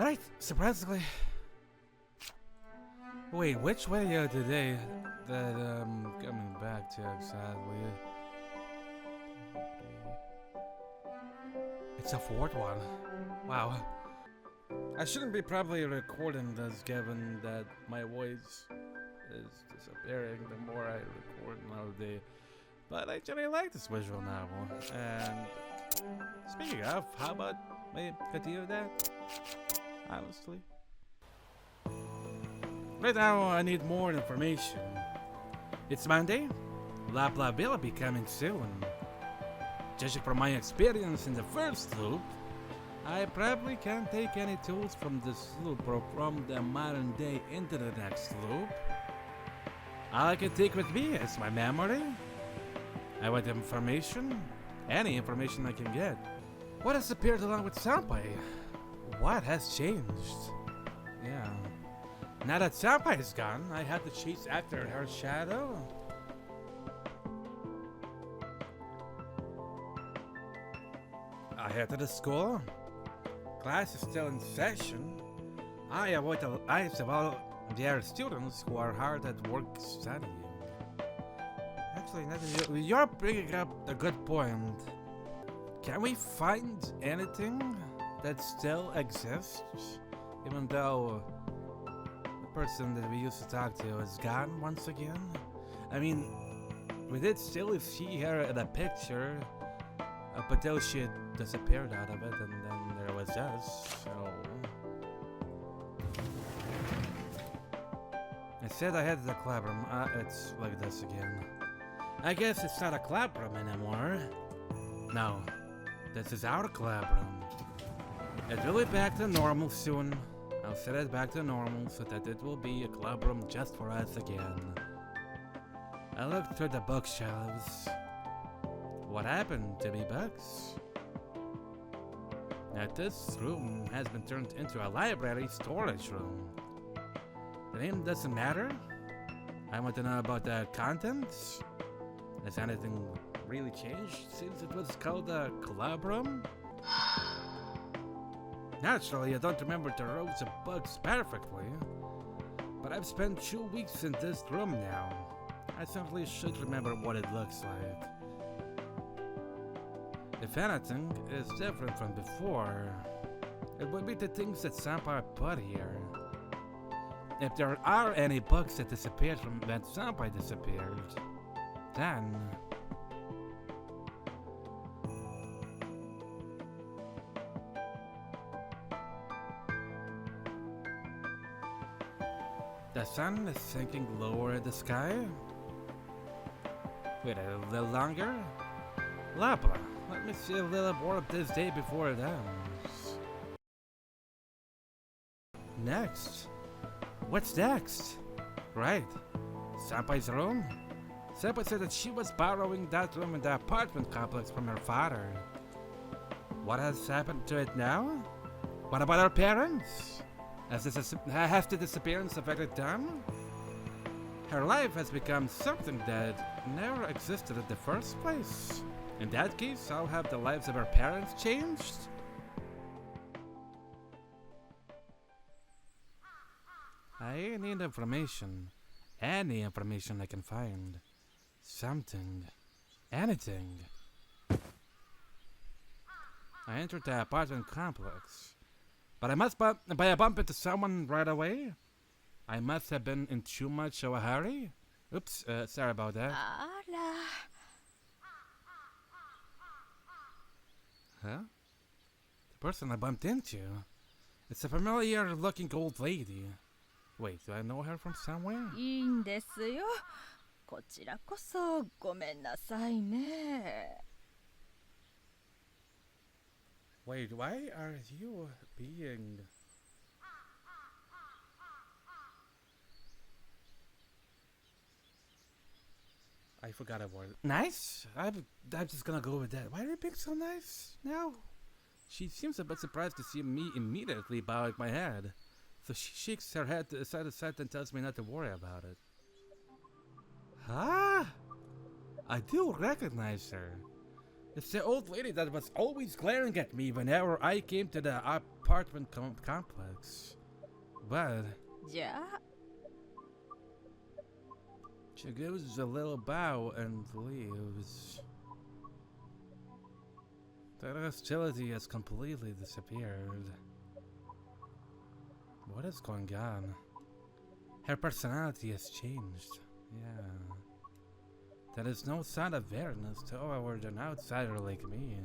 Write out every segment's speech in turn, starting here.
Alright, surprisingly. Wait, which video today that coming back to exactly? It's a fourth one. Wow. I shouldn't be probably recording this given that my voice is disappearing the more I record nowadays. But I actually like this visual novel. And speaking of, how about we continue that? Honestly. Right now, I need more information. It's Monday. Blah blah will be coming soon. Judging from my experience in the first loop, I probably can't take any tools from this loop or from the modern day into the next loop. All I can take with me is my memory. I want information. Any information I can get. What has appeared along with Senpai? What has changed? Yeah. Now that Senpai is gone, I have to chase after her shadow. I head to the school. Class is still in session. I avoid the eyes of all the other students who are hard at work studying. Actually, you're bringing up a good point. Can we find anything that still exists, even though the person that we used to talk to is gone once again? I mean, we did still see her in a picture, but until she disappeared out of it, and then there was us, so... I said I had the club room. It's like this again. I guess it's not a club room anymore. No, this is our club room. It will be back to normal soon. I'll set it back to normal so that it will be a club room just for us again. I looked through the bookshelves. What happened to me books? Now this room has been turned into a library storage room. The name doesn't matter. I want to know about the contents. Has anything really changed since it was called a club room? Naturally, I don't remember the rows of books perfectly, but I've spent 2 weeks in this room now. I simply should remember what it looks like. If anything is different from before, it would be the things that Senpai put here. If there are any books that disappeared from when Senpai disappeared, then... The sun is sinking lower in the sky. Wait a little longer. Lapla, let me see a little more of this day before it ends. Next. What's next? Right. Senpai's room? Senpai said that she was borrowing that room in the apartment complex from her father. What has happened to it now? What about her parents? Has the disappearance affected them? Her life has become something that never existed in the first place. In that case, I'll have the lives of her parents changed? I need information. Any information I can find. Something. Anything. I entered the apartment complex. But I must bump into someone right away? I must have been in too much of a hurry? Oops, sorry about that. Huh? The person I bumped into. It's a familiar looking old lady. Wait, do I know her from somewhere? いいんですよ。こちらこそごめんなさいね。Wait, why are you being... I forgot a word. Nice? I'm just gonna go with that. Why are you being so nice now? She seems a bit surprised to see me immediately bowing my head. So she shakes her head side to side and tells me not to worry about it. Huh? I do recognize her. It's the old lady that was always glaring at me whenever I came to the apartment complex. But じゃあ she gives a little bow and leaves. That hostility has completely disappeared. What is going on? Her personality has changed. Yeah. There is no sign of fairness toward an outsider like me.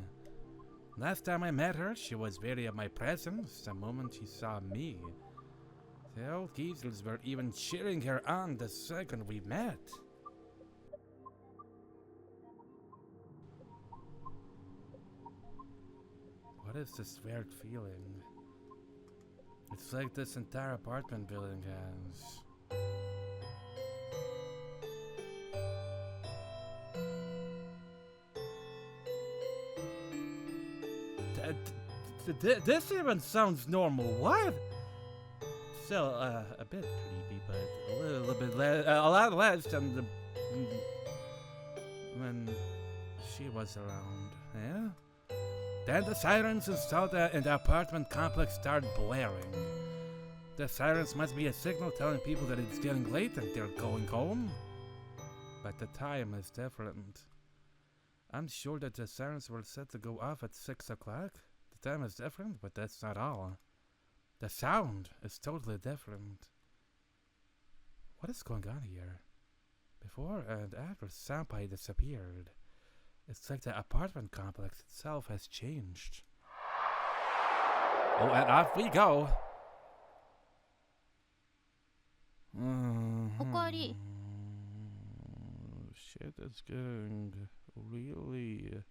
Last time I met her, she was wary of my presence the moment she saw me. The old geezers were even cheering her on the second we met. What is this weird feeling? It's like this entire apartment building has. This even sounds normal. What? Still, a bit creepy, but a little bit a lot less than when she was around. Yeah. Then the sirens installed in the apartment complex started blaring. The sirens must be a signal telling people that it's getting late and they're going home. But the time is different. I'm sure that the sirens were set to go off at 6 o'clock. The time is different, but that's not all. The sound is totally different. What is going on here? Before and after Senpai disappeared, it's like the apartment complex itself has changed. Oh, and off we go! Okaeri. Shit is getting really...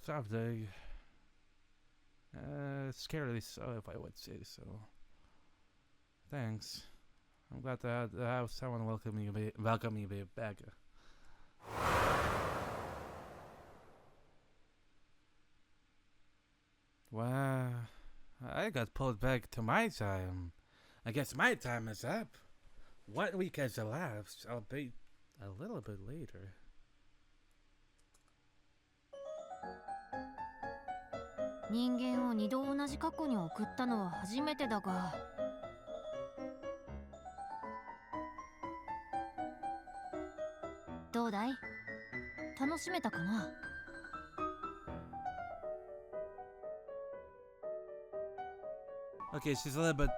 something. Scarily so, if I would say so. Thanks. I'm glad to have someone welcome me back. Wow, I got pulled back to my time. I guess my time is up. 1 week has elapsed. I'll be a little bit later. 人間を2度同じ過去に送ったのは初めてだが、どうだい？楽しめたかな？ Okay, she's a little bit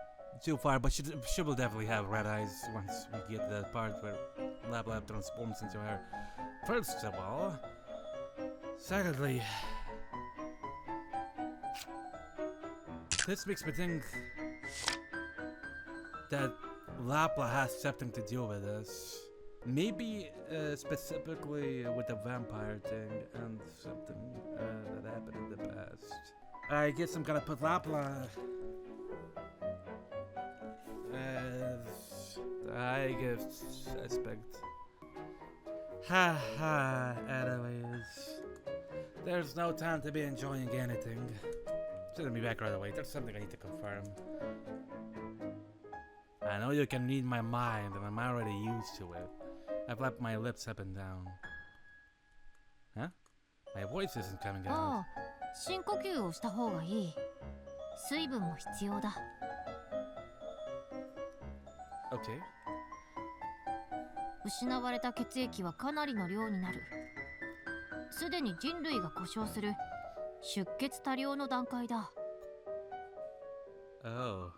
too far, but she will definitely have red eyes once we get to that part where Lab transforms into her. First of all, secondly, this makes me think that Lapla has something to do with this. Maybe specifically with the vampire thing and something that happened in the past. I guess I'm gonna put Lapla as the highest suspect. Ha ha, anyways. There's no time to be enjoying anything. Send me back right away. There's something I need to confirm. I know you can read my mind, and I'm already used to it. I've lapped my lips up and down. Huh? My voice isn't coming out. ああ、深呼吸をした方がいい。水分も必要だ。Okay. 失われた血液はかなりの量になる。すでに人類が故障する出血多量の段階だ。Oh.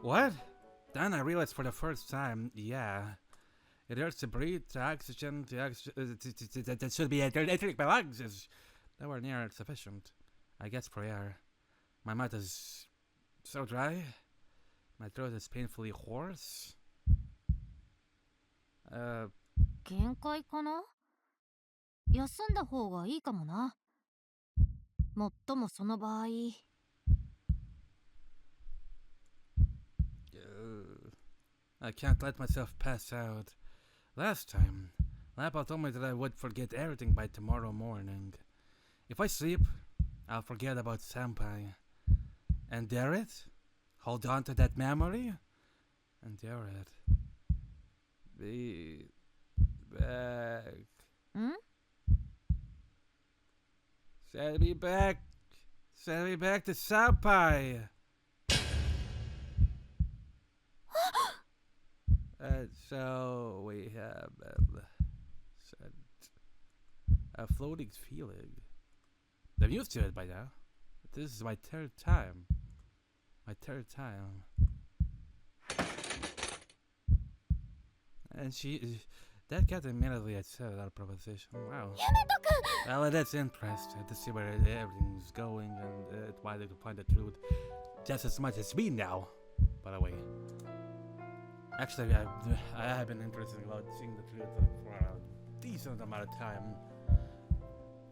What? Then I realized for the first time, yeah. It hurts to breathe, to oxygen, that should be, I think my lungs is nowhere near sufficient. I guess for air. My mouth is so dry. My throat is painfully hoarse. 限界かな？休んだ方がいいかもな。もっともその場合。I can't let myself pass out. Last time, Lappa told me that I would forget everything by tomorrow morning. If I sleep, I'll forget about Senpai. And dare it? Hold on to that memory? And dare it? Be back. ん？ Send me back. Send me back to Senpai. So we have sent a floating feeling. I'm used to it by now. This is my third time. My third time. And that cat immediately accepted our proposition. Wow. Well, that's interesting to see where everything's going and wanting to find the truth just as much as me now, by the way. Actually, I have been interested about seeing the truth for a decent amount of time.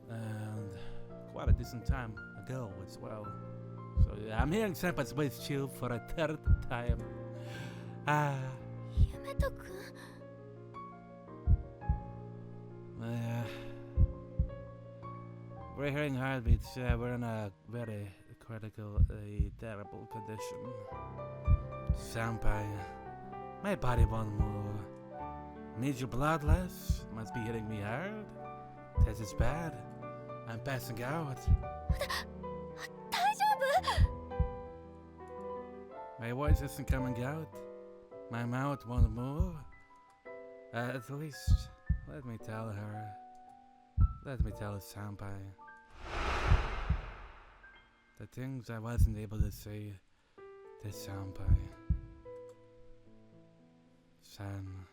And quite a decent time ago as well. So yeah, I'm hearing Senpai's voice chill for a third time. We're hearing heartbeats. We're in a very critical, terrible condition. Senpai, my body won't move. Needs your blood less? Must be hitting me hard? This is bad. I'm passing out. My voice isn't coming out. My mouth won't move. At least, let me tell her. Let me tell Senpai. The things I wasn't able to say to Senpai. Senpai.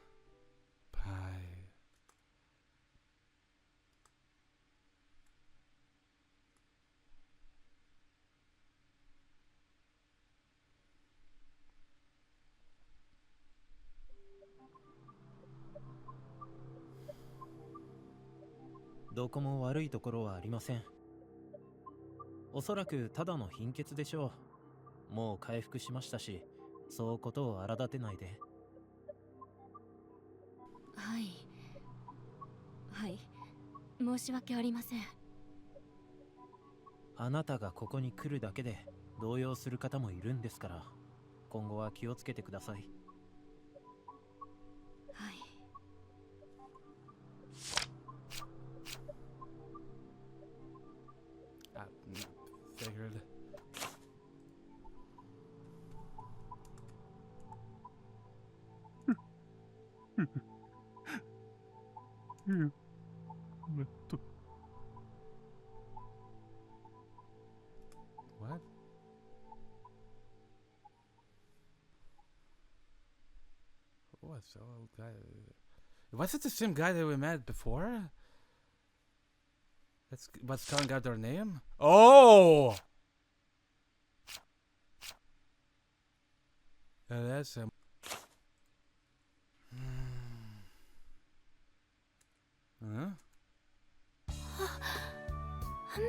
どこも悪いところはありません。おそらくただの貧血でしょう。もう回復しましたし、そうことを荒立てないで。はい。はい。申し訳ありません。あなたがここに来るだけで動揺する方もいるんですから、今後は気をつけてください。はい。Figured. What? What's the old guy? Was it the same guy that we met before? That's what's calling out their name? Oh! That's him. Huh?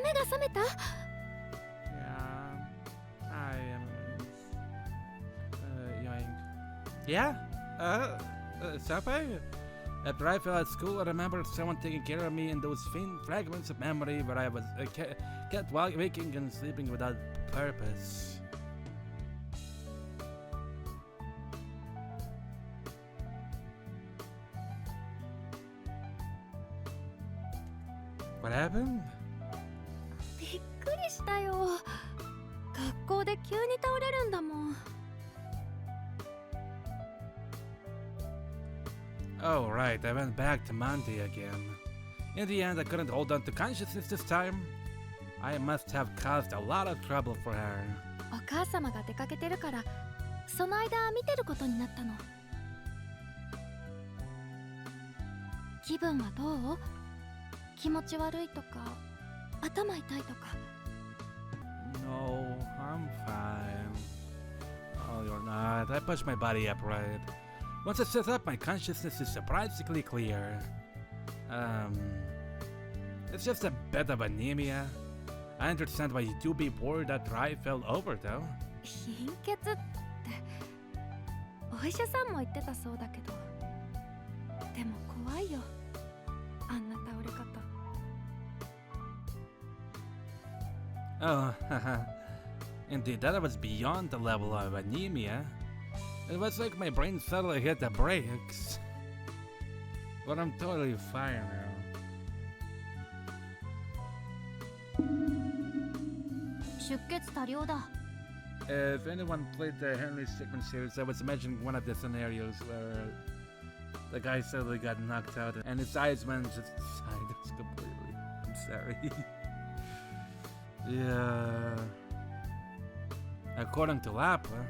目が覚めた? Yeah, I am. Yoink. Yeah? Senpai? After I fell at school, I remembered someone taking care of me in those faint fragments of memory where I was kept waking and sleeping without purpose. What happened? びっくりしたよ。学校で急に倒れるんだもん。Oh, right, I went back to Monday again. In the end, I couldn't hold on to consciousness this time. I must have caused a lot of trouble for her. お母様が出かけてるから、その間見てることになったの。気分はどう？気持ち悪いとか、頭痛いとか。No, I'm fine. Oh, you're not. I pushed my body upright. Once it sets up, my consciousness is surprisingly clear. It's just a bit of anemia. I understand why you do be worried that I fell over, though. 貧血って、お医者さんも言ってたそうだけど、でも怖いよ。あんな倒れ方。Oh, haha. Indeed, that was beyond the level of anemia. It was like my brain suddenly hit the brakes. But I'm totally fine now. 出血多量だ。 If anyone played the Henry Stickmin series, I was imagining one of the scenarios where the guy suddenly got knocked out and his eyes went just sideways completely. I'm sorry. Yeah. According to Lappa,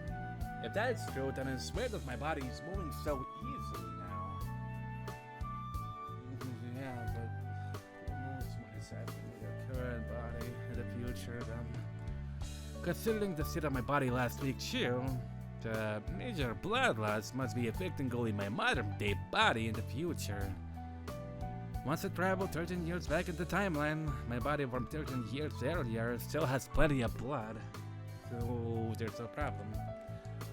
if that's true, then it's weird that my body is moving so easily now. Yeah, but who knows what is happening with your current body in the future then. Considering the state of my body last week too, the major blood loss must be affecting only my modern-day body in the future. Once I traveled 13 years back in the timeline, my body from 13 years earlier still has plenty of blood, so there's no problem.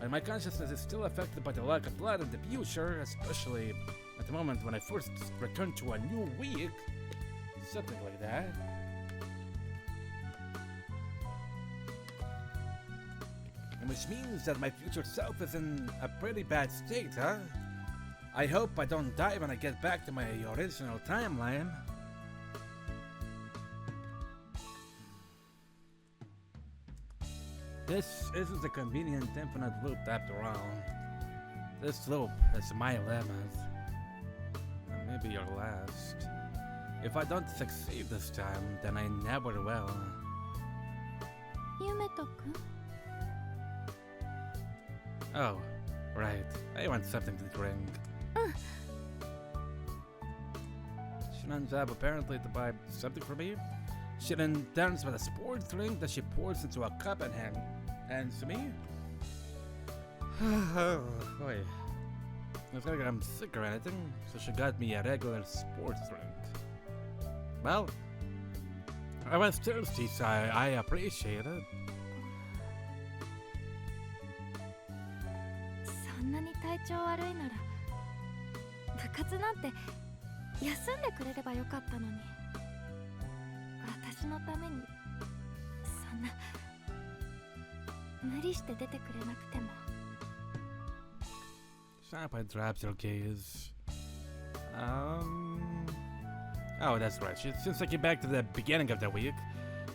And my consciousness is still affected by the lack of blood in the future, especially at the moment when I first return to a new week, something like that. Which means that my future self is in a pretty bad state, huh? I hope I don't die when I get back to my original timeline. This isn't a convenient infinite loop after all. This loop is my limit. And maybe your last. If I don't succeed this time, then I never will. ゆめとくん Oh, right. I want something to drink. Shinan's apparently to buy something for me. She then turns with a sports drink that she pours into a cup and hands to me. Oh, boy. Looks like I'm sick or anything, so she got me a regular sports drink. Well, I was thirsty, so I appreciate it. そんなに体調悪いなら部活なんて休んでくれればよかったのに私のためにそんな無理して出てくれなくても Senpai drops her gaze. Oh, that's right. Since I came back to the beginning of the week,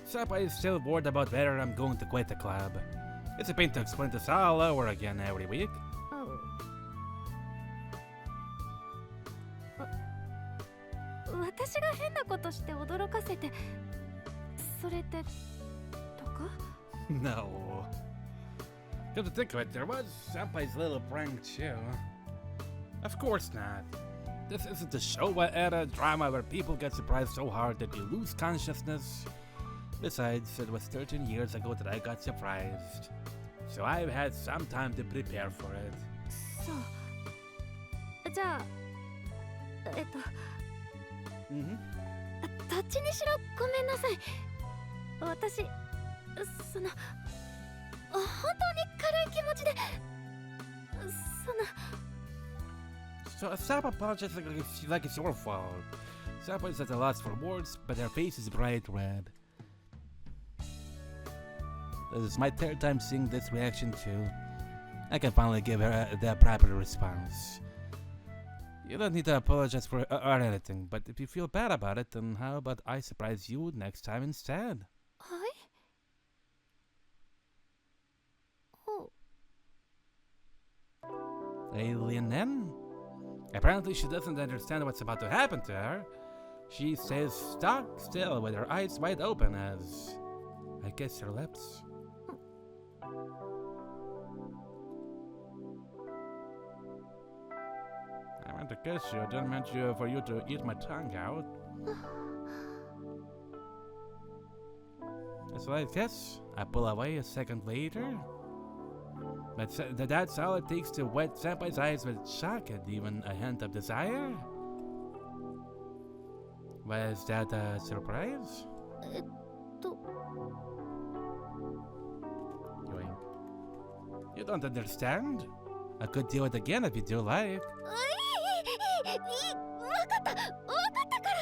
Senpai is still worried about whether I'm going to quit the club. It's a pain to explain this all over again every week. 私が変なことして驚かせてそれってとか No. Come to think of it, there was Senpai's little prank too. Of course not. This isn't a Showa era drama where people get surprised so hard that you lose consciousness. Besides, it was 13 years ago that I got surprised. So I've had some time to prepare for it. そうじゃあMm-hmm. どっちにしろごめんなさい私その本当に軽い気持ちでその So Sapa apologizes like it's your fault. Sapa is at a loss for words, but her face is bright red. This is my third time seeing this reaction too. I can finally give her the proper response. You don't need to apologize for or anything, but if you feel bad about it, then how about I surprise you next time instead? はいお Alien then? Apparently she doesn't understand what's about to happen to her. She stays stock still with her eyes wide open as I kiss her lips. I meant to kiss you, I didn't mean for you to eat my tongue out. So I guess I pull away a second later. But that's all it takes to wet Senpai's eyes with shock and even a hint of desire? Was that a surprise? Yoink. You don't understand? I could do it again if you do like. わかったから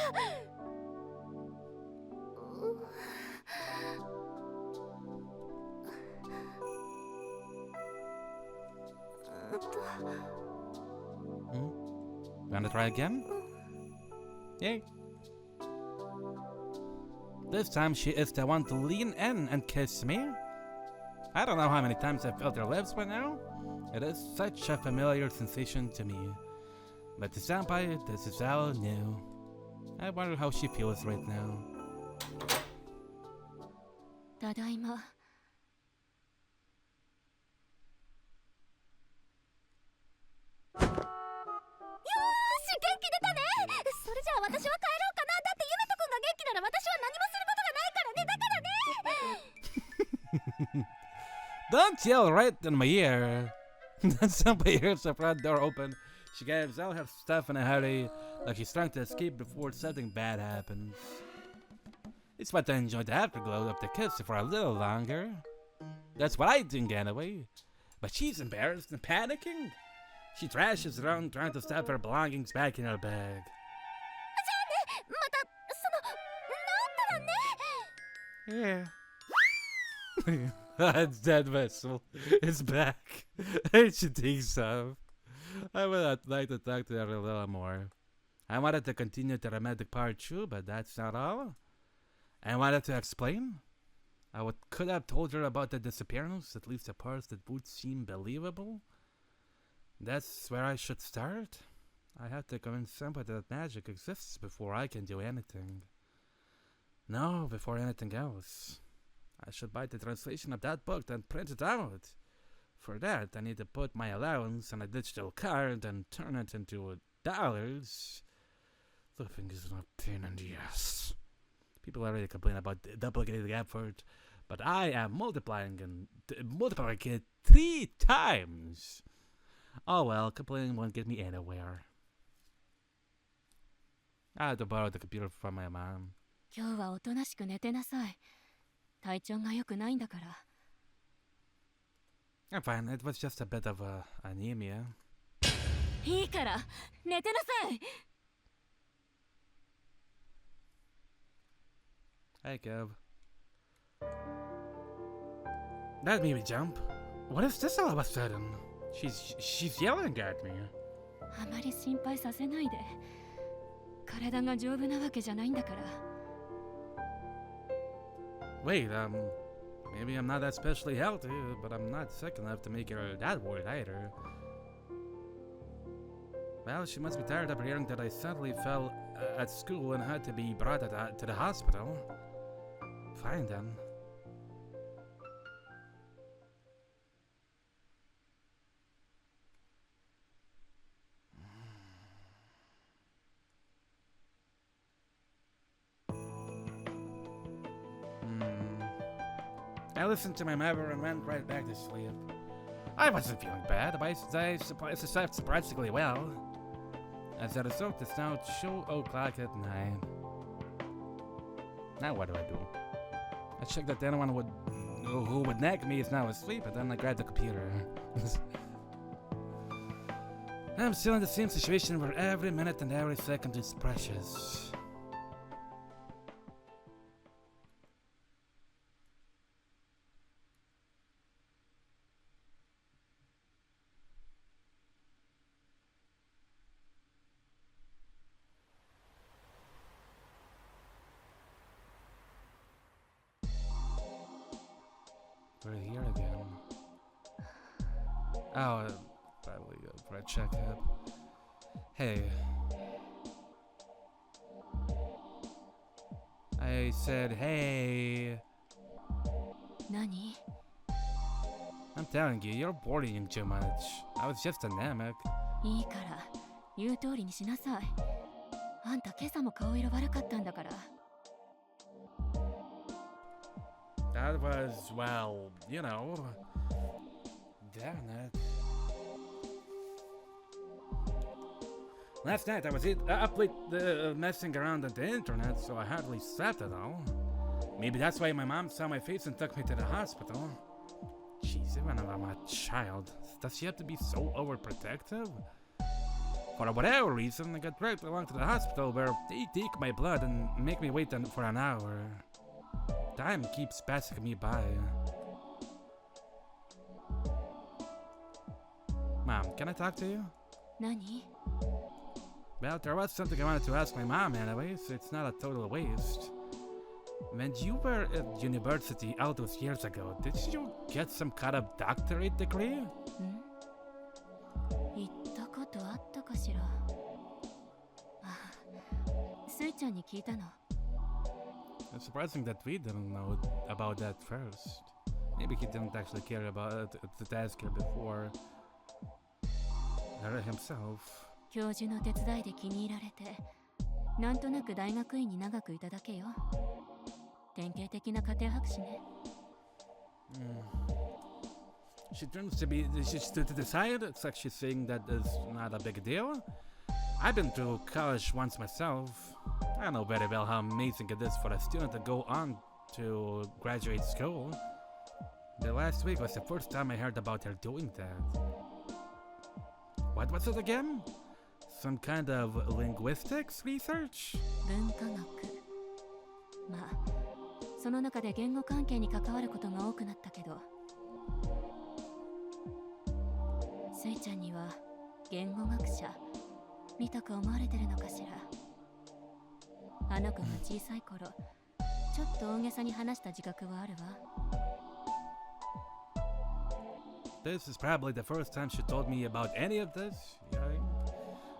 Wanna try again? Yay. this time she is the one to lean in and kiss me. I don't know how many times I've felt her lips by now. It is such a familiar sensation to me. But to Senpai, this is all new. I wonder how she feels right now. ただいま。元気出たね。それじゃあ私は帰ろうかな。だってゆめとくんが元気なら私は何もすることがないからね。だからね。Don't yell right in my ear. Then somebody hears the front door open. She gives all her stuff in a hurry, like she's trying to escape before something bad happens. It's what I enjoy the afterglow of the kiss for a little longer. That's what I think anyway. But she's embarrassed and panicking. She thrashes around trying to stuff her belongings back in her bag. Yeah. That's dead vessel. It's back. And she takes off. I would like to talk to her a little more. I wanted to continue the romantic part too, but that's not all. I wanted to explain. Could have told her about the disappearance, at least the parts that would seem believable. That's where I should start. I have to convince somebody that magic exists before I can do anything. No, before anything else. I should buy the translation of that book and print it out. For that, I need to put my allowance on a digital card and turn it into dollars. Living is a pain in the ass. People already complain about duplicating the effort, but I am multiplying it 3 times. Oh well, complaining won't get me anywhere. I had to borrow the computer from my mom. 今日はおとなしく寝てなさい。体調が良くないんだから。I'm fine, it was just a bit of anemia. いいから寝てなさい。Hey, Kev. That made me jump. What is this all of a sudden? She's yelling at me. あまり心配させないで。体が丈夫なわけじゃないんだから。Wait, maybe I'm not especially healthy, but I'm not sick enough to make her that worried either. Well, she must be tired of hearing that I suddenly fell at school and had to be brought to the hospital. Fine then. I listened to my mother and went right back to sleep. I wasn't feeling bad, but I slept surprisingly well. As a result, it's now 2:00 at night. Now what do? I checked that anyone who would nag me is now asleep, and then I grabbed the computer. I'm still in the same situation where every minute and every second is precious. We're here again. Oh, probably for a checkup. Hey. I said, hey. 何？ I'm telling you, you're boring too much. I was just anemic. いいから言う通りにしなさい。あんた今朝も顔色悪かったんだから。That was, well, you know. Damn it. Last night I was up late messing around on the internet, so I hardly slept at all. Maybe that's why my mom saw my face and took me to the hospital. Jeez, even if I'm a child, does she have to be so overprotective? For whatever reason, I got dragged along to the hospital where they take my blood and make me wait for an hour. Time keeps passing me by. Mom, can I talk to you? 何？ Well, there was something I wanted to ask my mom anyways. It's not a total waste. When you were at university all those years ago, did you get some kind of doctorate degree? 言ったことあったかしら。あ、スイちゃんに聞いたの。It's surprising that we didn't know about that first. Maybe he didn't actually care about it to ask her before her himself. 教授の手伝いで気に入られて、なんとなく大学院に長くいただけよ。典型的な家庭博士ね。She turns to be she's to the side. It's like she's saying that is not a big deal. I've been to college once myself. I know very well how amazing it is for a student to go on to graduate school. The last week was the first time I heard about her doing that. What was it again? Some kind of linguistics research? 文化学。まあ、その中で言語関係に関わることが多くなったけど、スイちゃんには言語学者みたく思われてるのかしら。あの子が小さい頃、ちょっと大げさに話した自覚はあるわ。This is probably the first time she told me about any of this, yeah.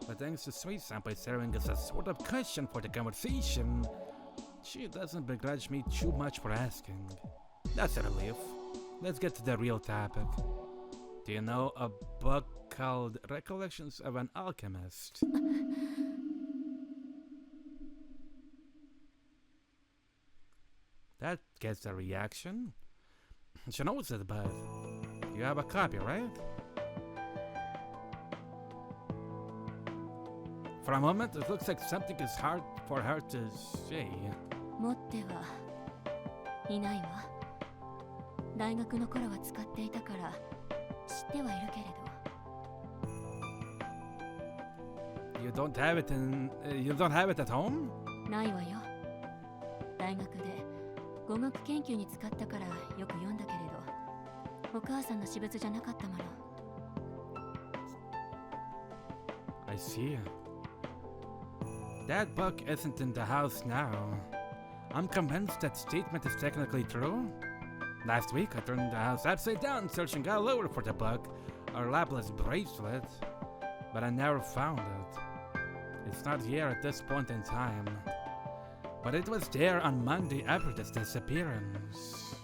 But thanks to Sui-senpai serving as a sort of cushion for the conversation, she doesn't begrudge me too much for asking. That's a relief. Let's get to the real topic. Do you know a book called Recollections of an Alchemist? That gets a reaction. She knows it, but you have a copy, right? For a moment, it looks like something is hard for her to say. 持ってはいないわ。大学の頃は使っていたから知ってはいるけれど。You don't have it at home? ないわよ。大学で語学研究に使ったからよく読んだけれど、お母さんの私物じゃなかったもの。I see. That book isn't in the house now. I'm convinced that statement is technically true. Last week, I turned the house upside down searching all over for the book, or Laplace bracelet, but I never found it. It's not here at this point in time, but it was there on Monday after this disappearance.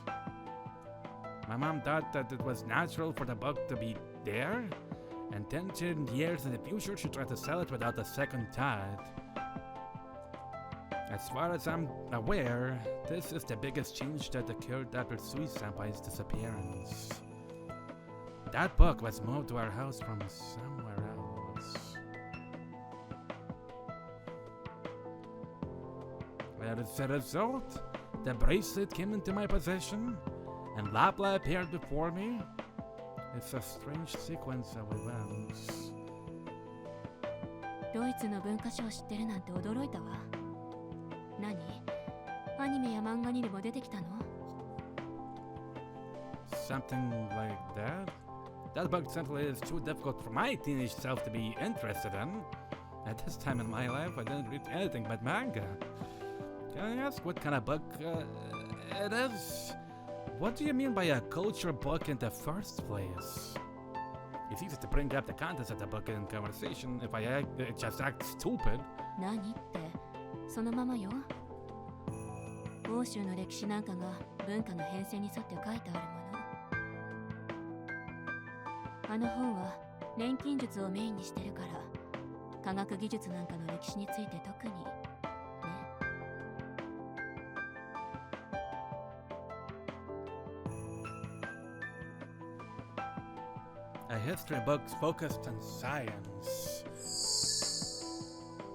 My mom thought that it was natural for the book to be there, and 10 years in the future she tried to sell it without a second thought. As far as I'm aware, this is the biggest change that occurred after Sui-senpai's disappearance. That book was moved to our house from somewhere else. As a result, the bracelet came into my possession, and Lapla appeared before me. It's a strange sequence of events. ドイツの文化史を知ってるなんて驚いたわ。何？アニメや漫画にでも出てきたの？ Something like that? That book simply is too difficult for my teenage self to be interested in. At this time in my life, I didn't read anything but manga. Can I ask what kind of book it is? What do you mean by a culture book in the first place? It's easy to bring up the contents of the book in conversation if I just act stupid. 何ってそのままよ。欧州の歴史なんかが文化の変遷に沿って書いてあるもの。あの本は錬金術をメインにしてるから、科学技術なんかの歴史について特にね。A history book focused on science.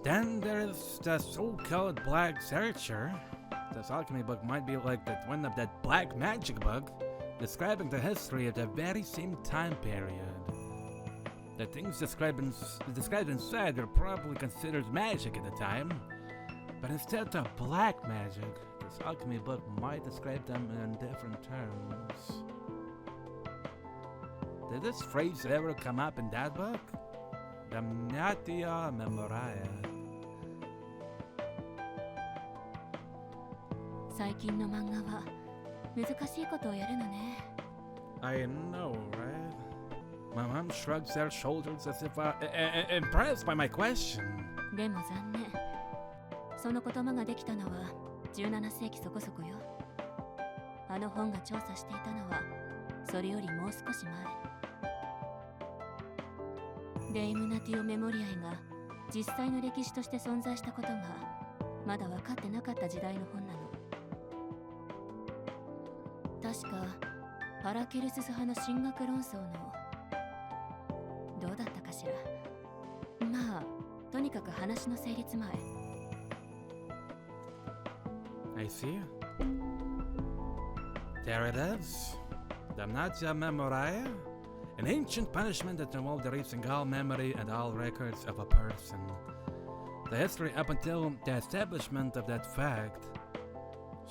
Then there's the so-called Black Searcher. This alchemy book might be like that one of that black magic book, describing the history of the very same time period. The things described inside were probably considered magic at the time, but instead of black magic, this alchemy book might describe them in different terms. Did this phrase ever come up in that book? Damnatia Memoria. 最近の漫画は難しいことをやるのね。I know, right? My mom shrugs their shoulders as if impressed by my question. でも残念。その言葉ができたのは17世紀そこそこよ。あの本が調査していたのはそれよりもう少し前。デイムナティオ・メモリアイが実際の歴史として存在したことがまだ分かってなかった時代の本なの。確かパラケルスス派の神学論争のどうだったかしら。まあとにかく話の成立前。I see. There it is. Damnatio Memoriae. An ancient punishment that involved erasing all memory and all records of a person. The history up until the establishment of that fact.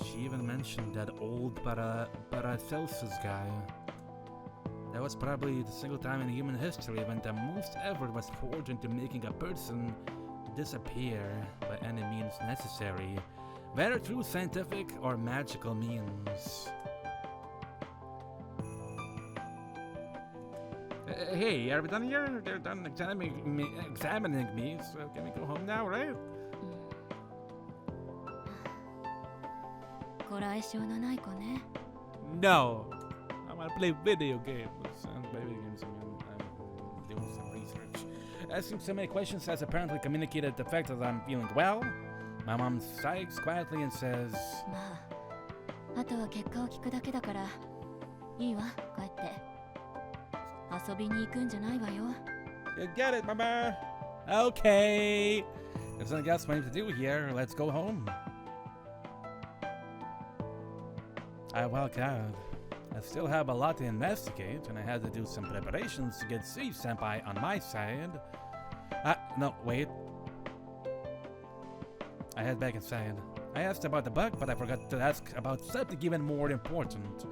She even mentioned that old Paracelsus guy. That was probably the single time in human history when the most effort was poured into making a person disappear by any means necessary, whether through scientific or magical means. Hey, are we done here? They're done examining me, so can we go home now, right? こらえ性のない子ね。No! I want to play video games. And by video games, I'm doing some research. Asking so many questions has apparently communicated the fact that I'm feeling well. My mom sighs quietly and says, まあ、あとは結果を聞くだけだから、いいわ、帰って。遊びに行くんじゃないわよ。You get it, Mama! Okay! There's nothing else I need to do here. Let's go home. I walk out. I still have a lot to investigate, and I had to do some preparations to get Sui-senpai on my side. No, wait. I head back inside. I asked about the bug, but I forgot to ask about something even more important.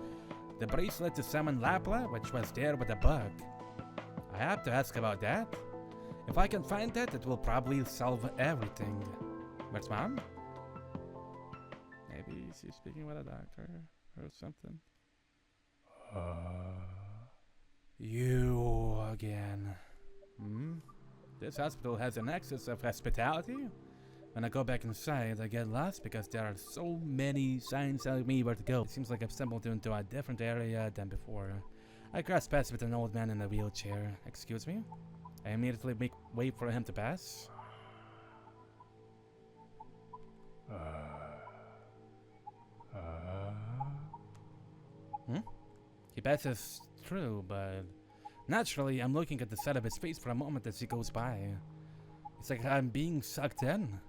The bracelet to summon Lapla, which was there with the bug. I have to ask about that. If I can find that, it will probably solve everything. Where's Mom? Maybe she's speaking with a doctor or something. You again. This hospital has an excess of hospitality. When I go back inside, I get lost because there are so many signs telling me where to go. It seems like I've stumbled into a different area than before. I cross paths with an old man in a wheelchair. Excuse me? I immediately make way for him to pass. He passes through, but naturally I'm looking at the side of his face for a moment as he goes by. It's like I'm being sucked in.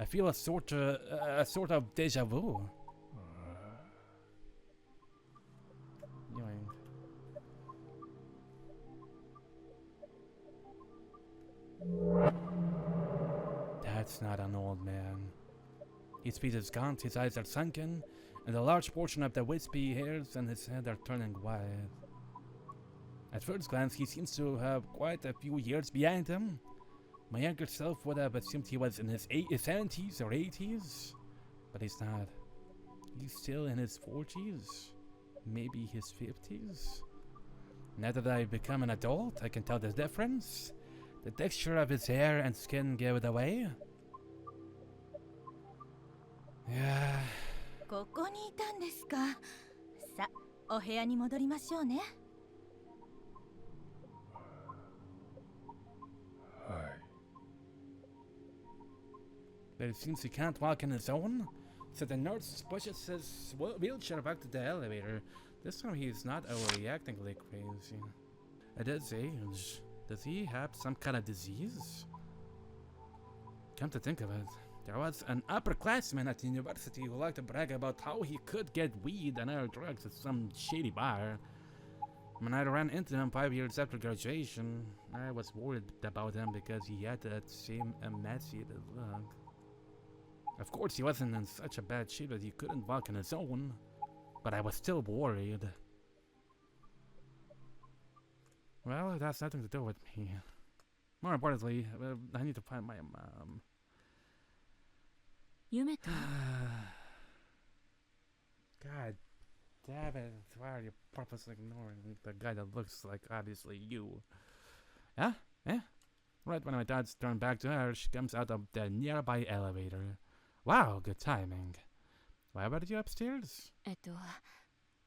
I feel a sort of deja vu. Yoink. That's not an old man. His face is gaunt, his eyes are sunken, and a large portion of the wispy hairs on his head are turning white. At first glance, he seems to have quite a few years behind him. My younger self would have assumed he was in his 70s or 80s, but he's not. He's still in his 40s, maybe his 50s. Now that I've become an adult, I can tell the difference. The texture of his hair and skin gave it away. Yeah. ここにいたんですか。さ、お部屋に戻りましょうね。But it seems he can't walk on his own, so the nurse pushes his wheelchair back to the elevator. This time he's not overreacting like crazy. At his age, does he have some kind of disease? Come to think of it, there was an upperclassman at the university who liked to brag about how he could get weed and other drugs at some shady bar. When I ran into him 5 years after graduation, I was worried about him because he had that same emaciated look. Of course, he wasn't in such a bad shape that he couldn't walk on his own, but I was still worried. Well, it has nothing to do with me. More importantly, I need to find my mom. 夢と God damn it. Why are you purposely ignoring the guy that looks like obviously you? Yeah? Yeah? Right when my thoughts turn back to her, she comes out of the nearby elevator. Wow, good timing. Why were you upstairs?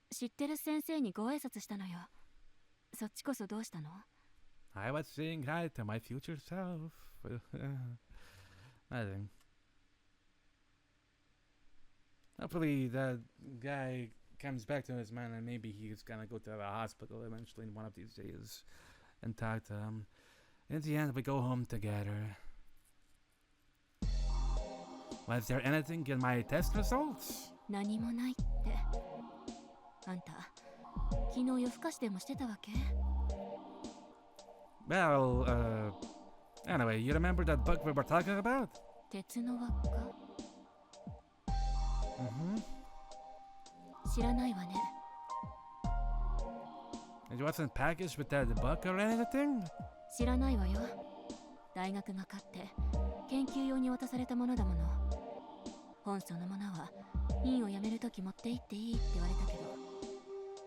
知ってる先生にご挨拶したのよ。そっちこそどうしたの？ I was saying hi to my future self. Nothing. Hopefully that guy comes back to his mind and maybe he's gonna go to the hospital eventually in one of these days and talk to him. In the end, we go home together. Was there anything in my test results? 何もないって。あんた、昨日夜更かしでもしてたわけ？ Well, anyway, you remember that book we were talking about? 鉄の輪っか？ Mm-hmm. 知らないわね。 It wasn't packaged with that book or anything? 知らないわよ。大学が買って研究用に渡されたものだもの。本そのものは院を辞めるとき持って行っていいって言われたけど、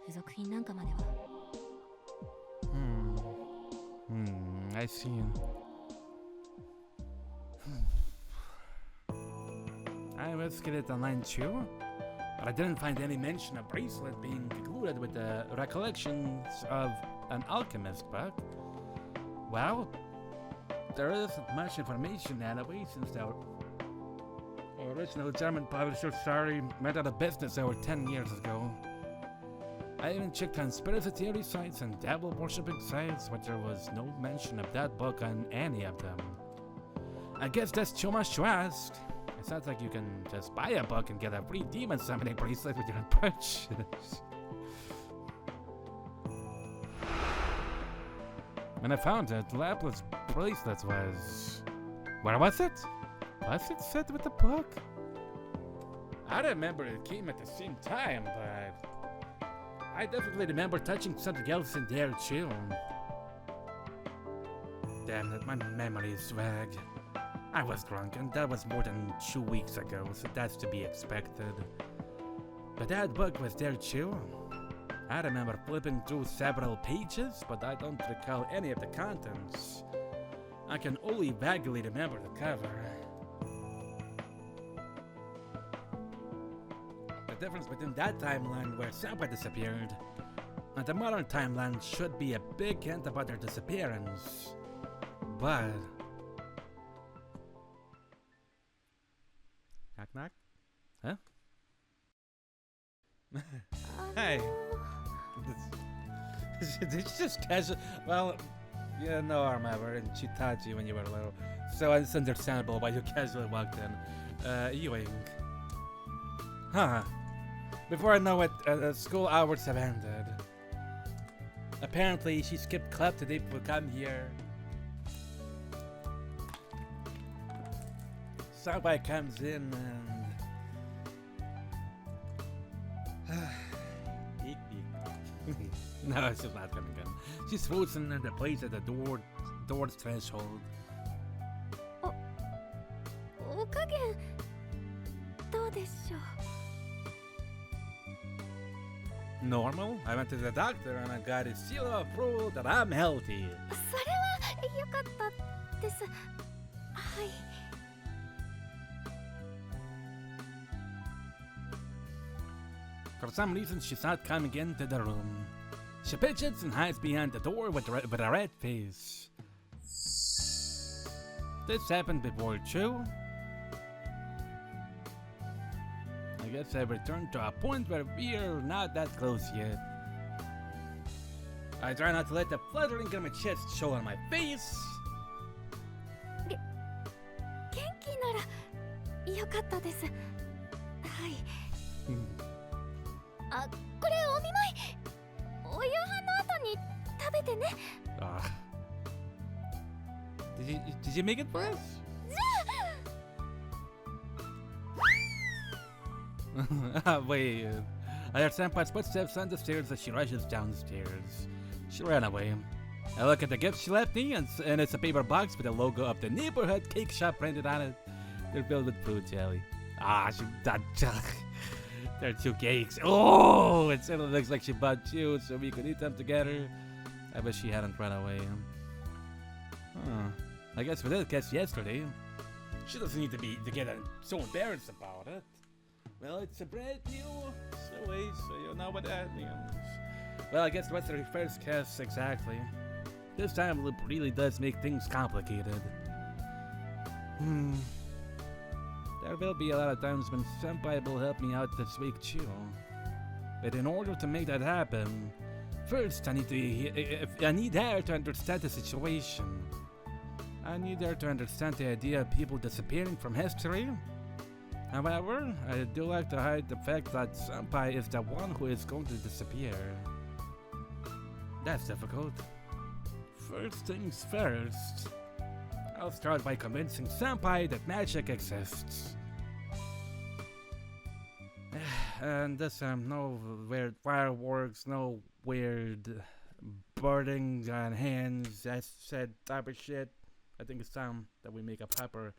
付属品なんかまでは。I see. I investigated online too, but I didn't find any mention of bracelet being included with the recollections of an alchemist book. Well, there isn't much information anyway since the original German publisher went out of business over 10 years ago. I even checked conspiracy theory sites and devil worshipping sites, but there was no mention of that book on any of them. I guess that's too much to ask. It sounds like you can just buy a book and get a free demon summoning bracelet with your own purchase. When I found it, Lapis bracelet was... Where was it? Was it set with the book? I remember it came at the same time, but... I definitely remember touching something else in there too. Damn it, my memory is vague. I was drunk, and that was more than 2 weeks ago, so that's to be expected. But that book was there too. I remember flipping through several pages, but I don't recall any of the contents. I can only vaguely remember the cover. The difference between that timeline where Senpai disappeared and the modern timeline should be a big hint about their disappearance. But... Knock knock? Huh? Hey! Did you just casually... Well, yeah, no, I remember, and she taught you when you were little. So it's understandable why you casually walked in. Ewing. Huh. Before I know it, school hours have ended. Apparently, she skipped club today to come here. Somebody comes in and... Eek, eek. No, she's not coming in. She's frozen in the place at the door's threshold. お加減どうでしょう。 Normal? I went to the doctor and I got a seal of approval that I'm healthy. それは良かったです。はい。 For some reason, she's not coming into the room. She fidgets and hides behind the door with a red face. This happened before too. I guess I returned to a point where we're not that close yet. I try not to let the fluttering in my chest show on my face. 元気なら良かったです。はい。あ、これお見舞い。お夕飯の後に食べてね。Did you make it for us? Wait, I heard Senpai's footsteps on the stairs as she rushes downstairs. She ran away. I look at the gift she left me, and it's a paper box with the logo of the neighborhood cake shop printed on it. They're filled with fruit jelly. They're two cakes. Oh, it sort of looks like she bought two so we could eat them together. I wish she hadn't run away. Huh. I guess we did catch yesterday. She doesn't need to get so embarrassed about it. Well, it's a brand new Sui, so you know what that means. Well, I guess that's the first cast exactly. This time it really does make things complicated. There will be a lot of times when Senpai will help me out this week too. But in order to make that happen, first I need her to understand the situation. I need her to understand the idea of people disappearing from history. However, I do like to hide the fact that Senpai is the one who is going to disappear. That's difficult. First things first. I'll start by convincing Senpai that magic exists. And this time, no weird fireworks, no weird burning on hands, that said type of shit. I think it's time that we make a proper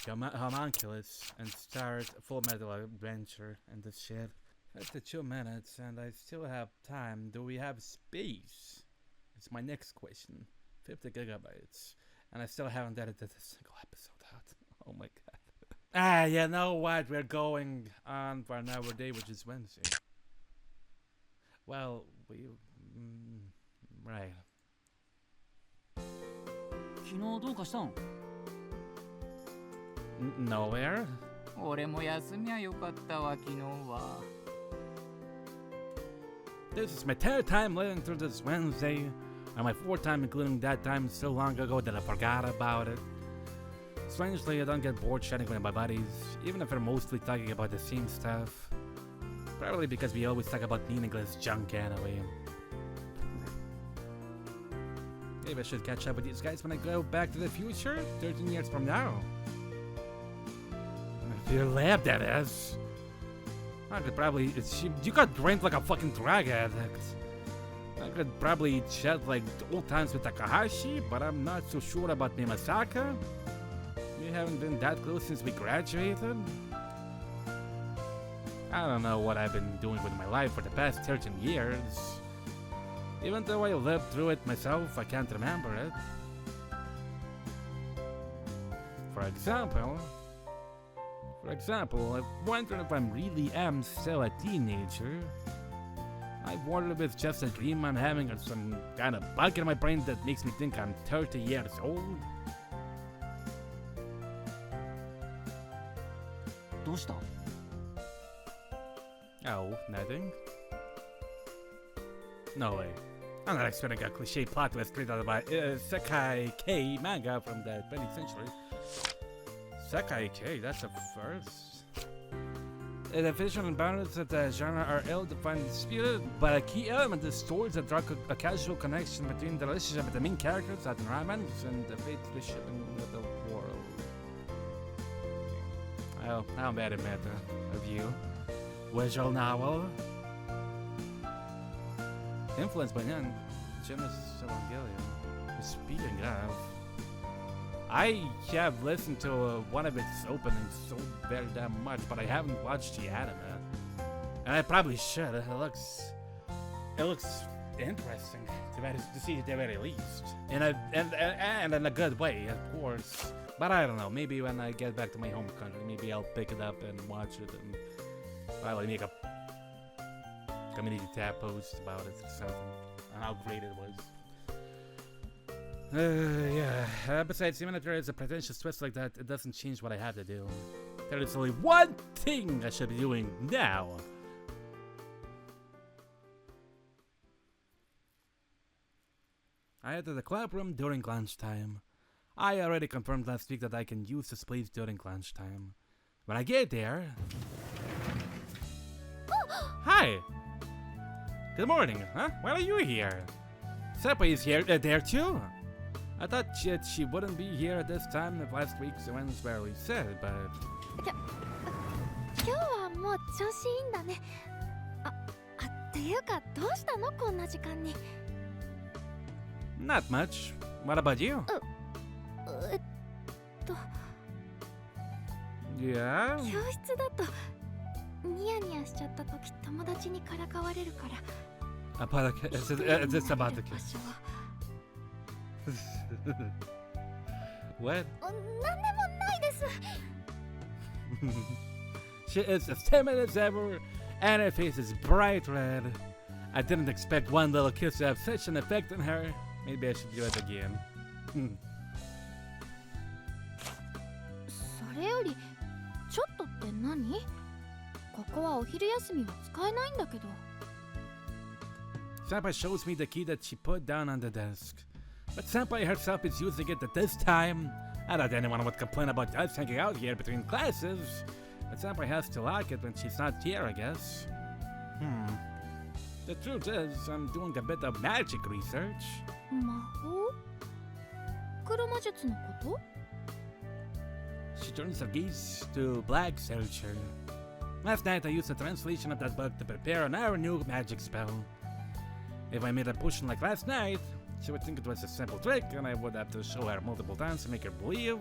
homunculus and start a Full Metal adventure and this shit. 52 minutes and I still have time. Do we have space? It's my next question. 50 gigabytes. And I still haven't edited a single episode out. Oh my god. You know what? We're going on for another day, which is Wednesday. Well, right. 昨日どうかしたん？ Nowhere? 俺も休みはよかったわ昨日は。 This is my third time living through this Wednesday, and my fourth time including that time so long ago that I forgot about it. Strangely, I don't get bored chatting with my buddies, even if we're mostly talking about the same stuff. Probably because we always talk about meaningless junk anyway. Maybe I should catch up with these guys when I go back to the future, 13 years from now. Your lab, that is. I could probably... You got drained like a fucking drug addict. I could probably chat like old times with Takahashi, but I'm not so sure about Mimasaka. We haven't been that close since we graduated. I don't know what I've been doing with my life for the past 13 years. Even though I lived through it myself, I can't remember it. For example, I wonder if I really am still a teenager. I wonder if it's just a dream I'm having or some kind of bug in my brain that makes me think I'm 30 years old. どうした？ Oh, nothing? No way. I'm not expecting a cliche plot twist straight out of my Sekai K manga from the 20th century. Sekai K, that's a first. The visual and boundaries of the genre are ill-defined and disputed, but a key element is stories that draw a casual connection between the relationship with the main characters, the environments, and the fate of the shipping of the world. Well, how bad a meta of you. Visual novel. Influenced by Nan, Genesis Evangelion. Speaking of, I have listened to one of its openings so very damn much, but I haven't watched the anime. And I probably should. It looks interesting to see at the very least. And in a good way, of course. But I don't know, maybe when I get back to my home country, maybe I'll pick it up and watch it and probably make a community tab post about it or something, and how great it was. Yeah. Besides, even if there is a pretentious twist like that, it doesn't change what I have to do. There is only one thing I should be doing now. I head to the club room during lunchtime. I already confirmed last week that I can use this place during lunchtime. When I get there... Hi! Good morning, huh? Why are you here? Senpai is here, there too? I thought she wouldn't be here at this time of last week's Wednesday we said, but... 今日はもう調子いいんだね。っていうかどうしたのこんな時間に。Not much. What about you? Yeah? 教室だとニヤニヤしちゃった時友達にからかわれるから About the is this about the 場 kiss? 所は What? なんでもないです She is as timid as ever, and her face is bright red. I didn't expect one little kiss to have such an effect on her. Maybe I should do it again. それよりちょっとって何？ここはお昼休みは使えないんだけど。 Senpai shows me the key that she put down on the desk. But Senpai herself is using it at this time. I thought anyone would complain about us hanging out here between classes. But Senpai has to lock it when she's not here, I guess. The truth is, I'm doing a bit of magic research. 魔法？黒魔術のこと？ She turns her gaze to Black Searcher. Last night I used a translation of that book to prepare an our new magic spell. If I made a potion like last night, she would think it was a simple trick and I would have to show her multiple times to make her believe.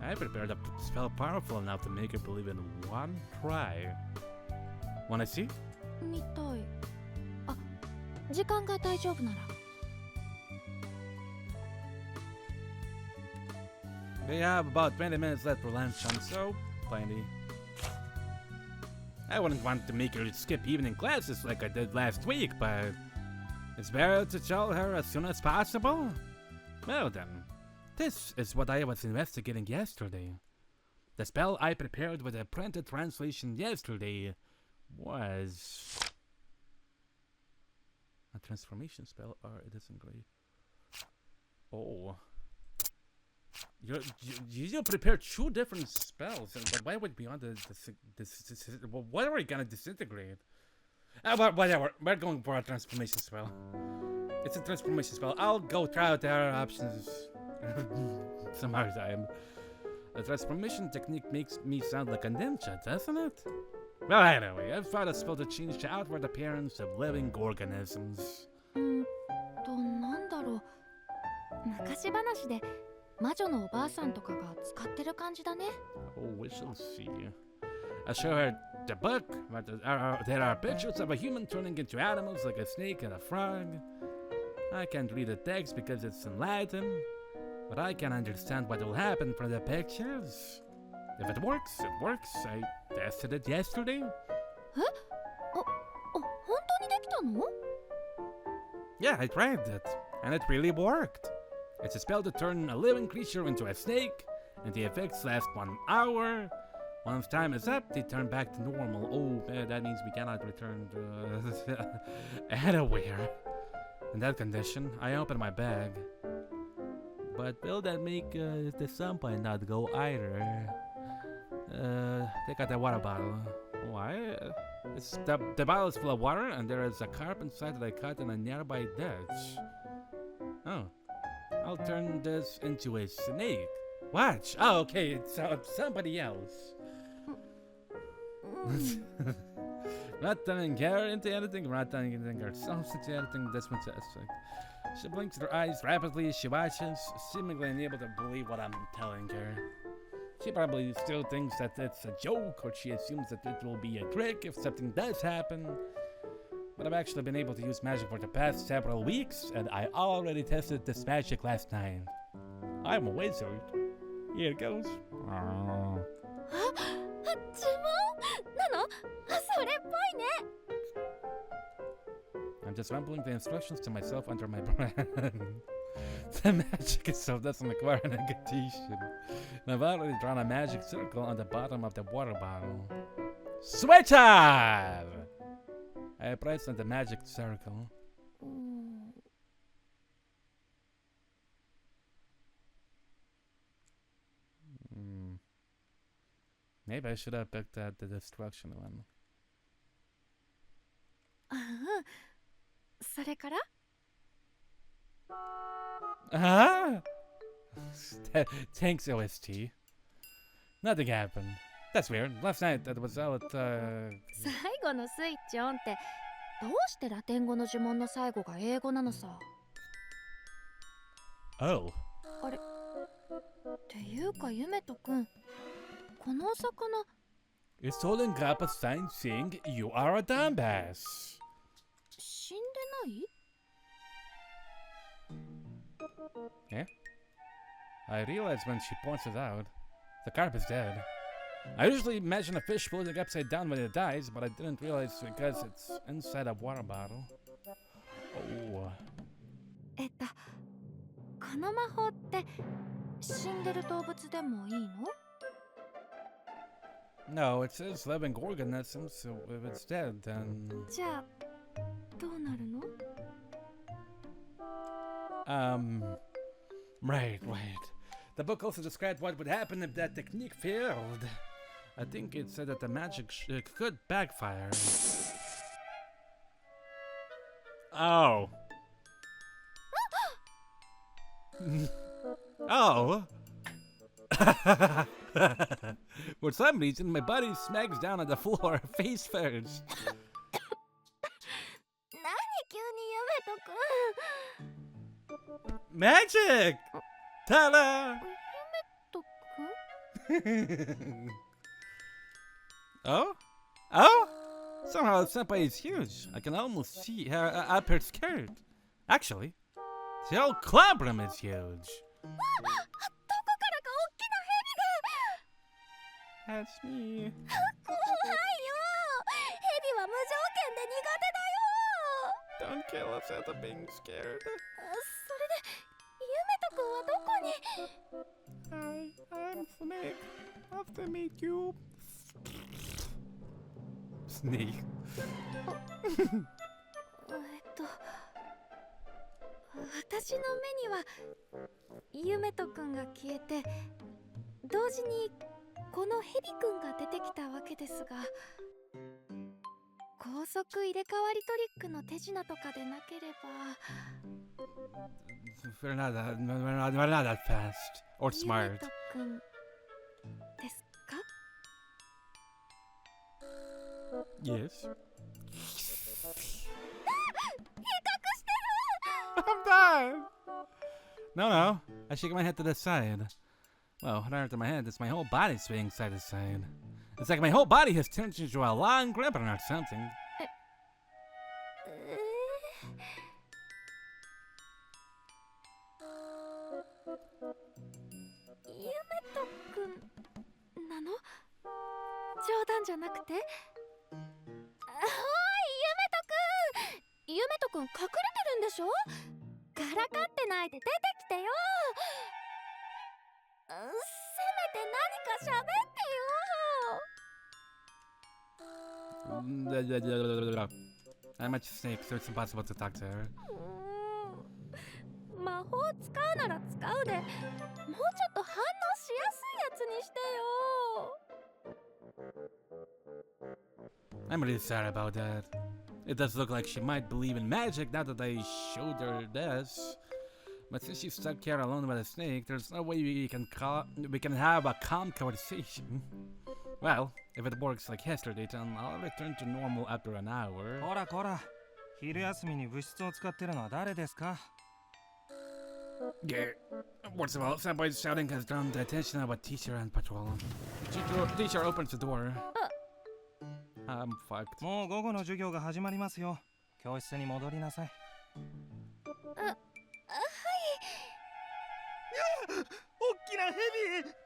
I prepared a spell powerful enough to make her believe in one try. Wanna see? みたい。あ、時間が大丈夫なら。 We have about 20 minutes left for lunch, so plenty. I wouldn't want to make her skip evening classes like I did last week, but it's better to tell her as soon as possible. Well then, this is what I was investigating yesterday. The spell I prepared with a printed translation yesterday was a transformation spell, or it isn't great. Oh. You prepared two different spells, but why would it be on what are we gonna disintegrate? Whatever, we're going for a transformation spell. It's a transformation spell. I'll go try out the other options some other time. The transformation technique makes me sound like a ninja, doesn't it? Well, anyway, I've found a spell to change the outward appearance of living organisms. なんだろう。昔話で魔女のおばあさんとかが使ってる感じだね。Oh, we shall see. I'll show her the book, but there are pictures of a human turning into animals like a snake and a frog. I can't read the text because it's in Latin, but I can understand what will happen from the pictures. If it works, it works. I tested it yesterday. え？本当にできたの？ Yeah, I tried it, and it really worked. It's a spell to turn a living creature into a snake, and the effects last 1 hour. Once time is up, they turn back to normal. Oh, that means we cannot return anywhere. In that condition, I open my bag. But will that make the senpai not go either? Take out the water bottle. Why? The bottle is full of water, and there is a carp inside that I caught in a nearby ditch. Oh. I'll turn this into a snake. Watch! Oh, okay, it's somebody else. We're not turning her into anything, we're not turning anything ourselves into anything. That's fantastic. She blinks her eyes rapidly as she watches, seemingly unable to believe what I'm telling her. She probably still thinks that it's a joke, or she assumes that it will be a trick if something does happen. But I've actually been able to use magic for the past several weeks, and I already tested this magic last night. I'm a wizard. Here it goes. 呪文なの？それっぽいね。 I'm just mumbling the instructions to myself under my breath. The magic itself doesn't require an incantation. I've already drawn a magic circle on the bottom of the water bottle. Switch on! I pressed on the magic circle. Maybe I should have picked the destruction one. それから？ Thanks, OST. Nothing happened. That's weird. Last night that was all at 最後のスイッチオンってどうしてラテン語の呪文の最後が英語なのさ。 Oh. あれっていうかゆめとくん、このお魚 It's holding up a sign saying you are a dumbass. 死んでない？ Eh? I realized when she points it out. The carp is dead. I usually imagine a fish floating upside down when it dies, but I didn't realize because it's inside a water bottle. Oh. この魔法って死んでる動物でもいいの？ No, it says living organisms, so if it's dead, then... じゃあどうなるの？ Right. The book also described what would happen if that technique failed. I think it said that the magic could backfire. Oh. Oh. For some reason, my body smacks down on the floor face first. 何急に夢とくん。 Magic! Ta-da! とくん？ Oh? Oh? Somehow Senpai is huge. I can almost see her up her skirt. Actually, the whole clubroom is huge. どこからか大きな蛇が。 That's me. 怖いよ。蛇は無条件で苦手だよ。 Don't kill us at the being scared. それで夢とくんはどこに？ Hi, I'm Snake. Love to meet you. Snake. 私の目には夢とくんが消えて同時にこのヘビくんが出てきたわけですが、高速入れ替わりトリックの手品とかでなければ。 We're not that fast or 夢 smart. とくんですか？ Yes. I'm done. No. I shake my head to the side. Well, not after my head, it's my whole body swaying side to side. It's like my whole body has turned into a long ribbon or something. 夢とくんなの？冗談じゃなくて？おい、夢とくん隠れてるんでしょ？からかってないで出てきてよ。せめて何か喋ってよ。 I'm a snake, so it's impossible to talk to her. 魔法使うなら使うで、もうちょっと反応しやすいやつにしてよ。 I'm really sorry about that. It does look like she might believe in magic now that I showed her this. But since she's stuck here alone with a snake, there's no way we can have a calm conversation. Well, if it works like yesterday, then I'll return to normal after an hour. こらこら、昼休みに物質を使ってるのは誰ですか？ Yeah. First of all, Senpai's shouting has drawn the attention of a teacher on patrol. Teacher opens the door. I'm fucked. もう午後の授業が始まりますよ。教室に戻りなさい。はい。大きな蛇。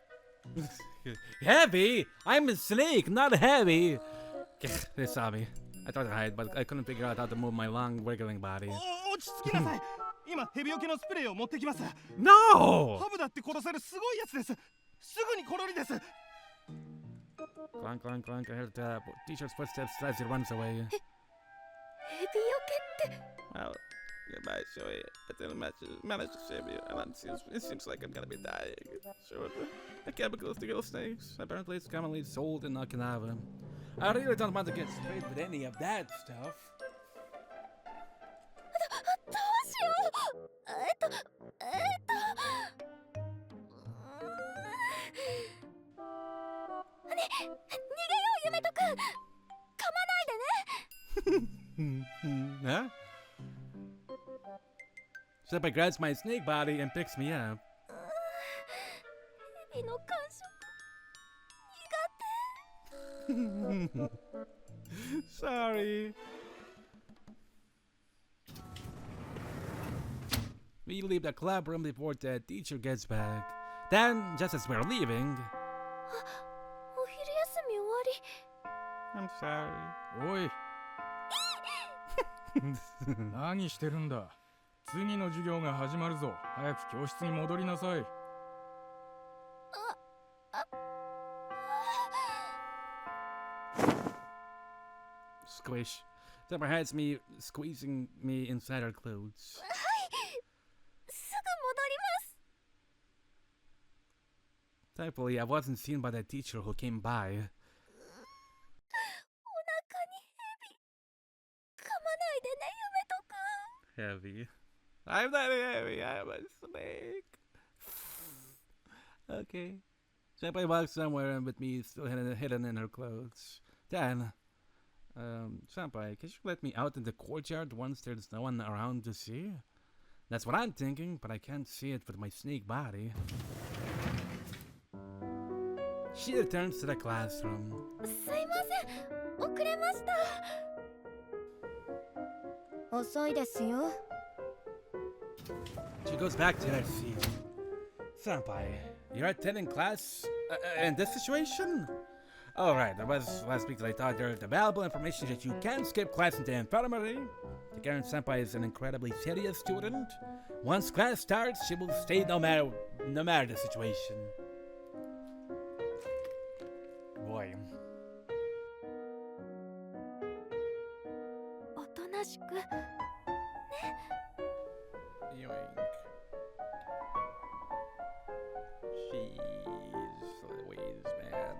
Heavy? I'm a snake, not heavy. They saw me. I tried to hide, but I couldn't figure out how to move my long, wiggling body. 落ち着きなさい。今ヘビよけのスプレーを持ってきます。 No! ハブだって殺せるすごいやつです。すぐにコロリです。 Clunk, clunk, clunk. I heard the teacher's footsteps as he runs away. ヘビよけって。 Well, goodbye, Sui. I didn't manage to save you. It seems like I'm gonna be dying. Sure, the chemicals to kill snakes. Apparently, it's commonly sold in Okinawa. I really don't want to get sprayed with any of that stuff. どうしよう。逃げよう、夢とくん。噛まないでね。 Huh? Senpai grabs my snake body and picks me up. 蛇の感触苦手。Sorry. We leave the club room before the teacher gets back. Then, just as we're leaving... お昼休み終わり。 I'm sorry. おい何してるんだ。次の授業が始まるぞ。早く教室に戻りなさい。Squish. Temper has me squeezing me inside her clothes. すぐ戻ります。 Thankfully, I wasn't seen by the teacher who came by. お腹にヘビ。噛まないでね、ゆめとくん。 Heavy. I'm not heavy, I'm a snake. Okay. Senpai walks somewhere and with me still hidden in her clothes. Then, Senpai, can you let me out in the courtyard once there's no one around to see? That's what I'm thinking, but I can't see it with my snake body. She returns to the classroom. すいません、遅れました。遅いですよ。 She goes back to her seat. Senpai, you're attending class in this situation? Alright, there was last week that I thought there was available information that you can skip class in the infirmary. The Karen Senpai is an incredibly serious student. Once class starts, she will stay no matter the situation. Boy. おとなしく。 Yoink. She's always mad.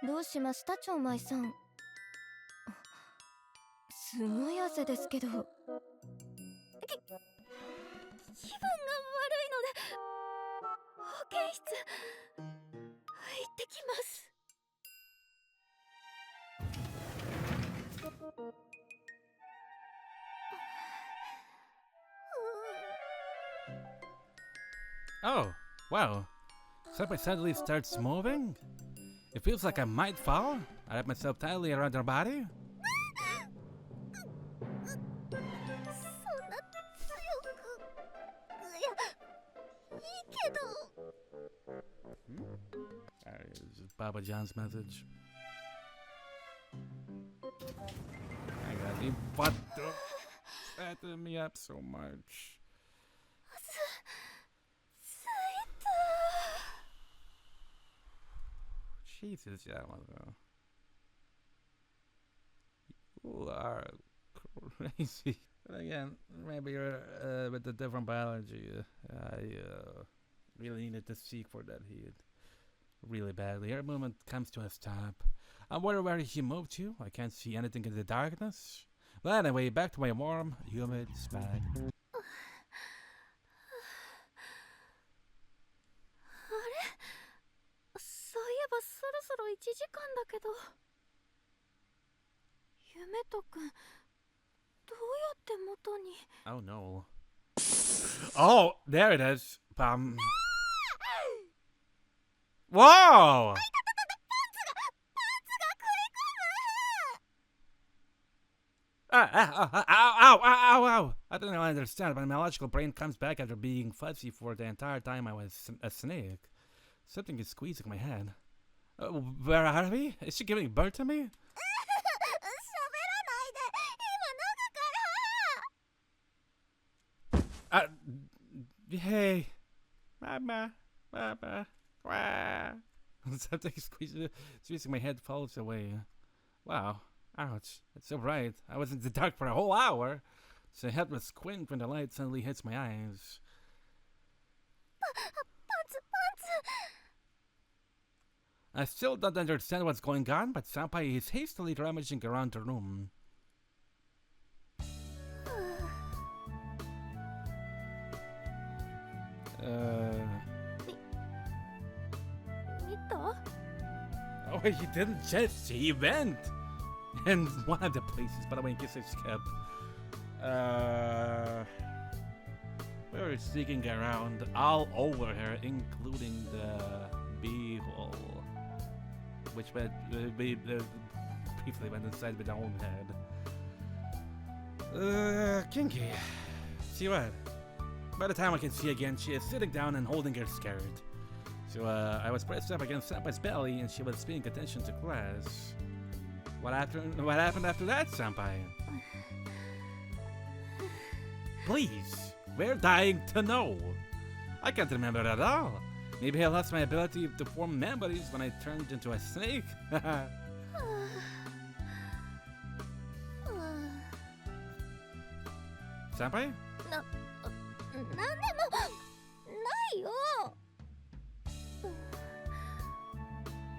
どうしました長米さん。すごい汗ですけど。気分が悪いので保健室行ってきます。 Oh, wow. Senpai suddenly starts moving? It feels like I might fall. I wrap myself tightly around her body. そんな強く。いや、いいけど。This is Papa John's message. I got you fatten me up so much. ついた。 Jesus, yeah, you are crazy. But again, maybe you're with a different biology. I really needed to seek for that heat really badly. Her movement comes to a stop. I wonder where he moved to. I can't see anything in the darkness. But anyway, back to my warm, humid spot. そういえばそろそろ1時間だけど。ゆめとくん、どうやって元に。 Oh no. Oh, there it is. Whoa! Ow! I don't understand, but my logical brain comes back after being fuzzy for the entire time I was a snake. Something is squeezing my head. Where are we? Is she giving birth to me? 喋らないで。今脱ぐから。 Hey. Mama. Something squeezing my head falls away. Wow. Ouch. It's so bright. I was in the dark for a whole hour. So I had to squint when the light suddenly hits my eyes. パンツ。 I still don't understand what's going on, but Senpai is hastily rummaging around the room. 見た？ Oh, he didn't just, he went! In one of the places, but I guess I skipped. We're sneaking around all over her, including the beehole, which briefly went inside with our own head. Kinky. See what? By the time I can see again, she is sitting down and holding her skirt. So I was pressed up against Senpai's belly, and she was paying attention to class. What happened after that, Senpai? Please, we're dying to know. I can't remember at all. Maybe I lost my ability to form memories when I turned into a snake. Senpai? なんでもないよ。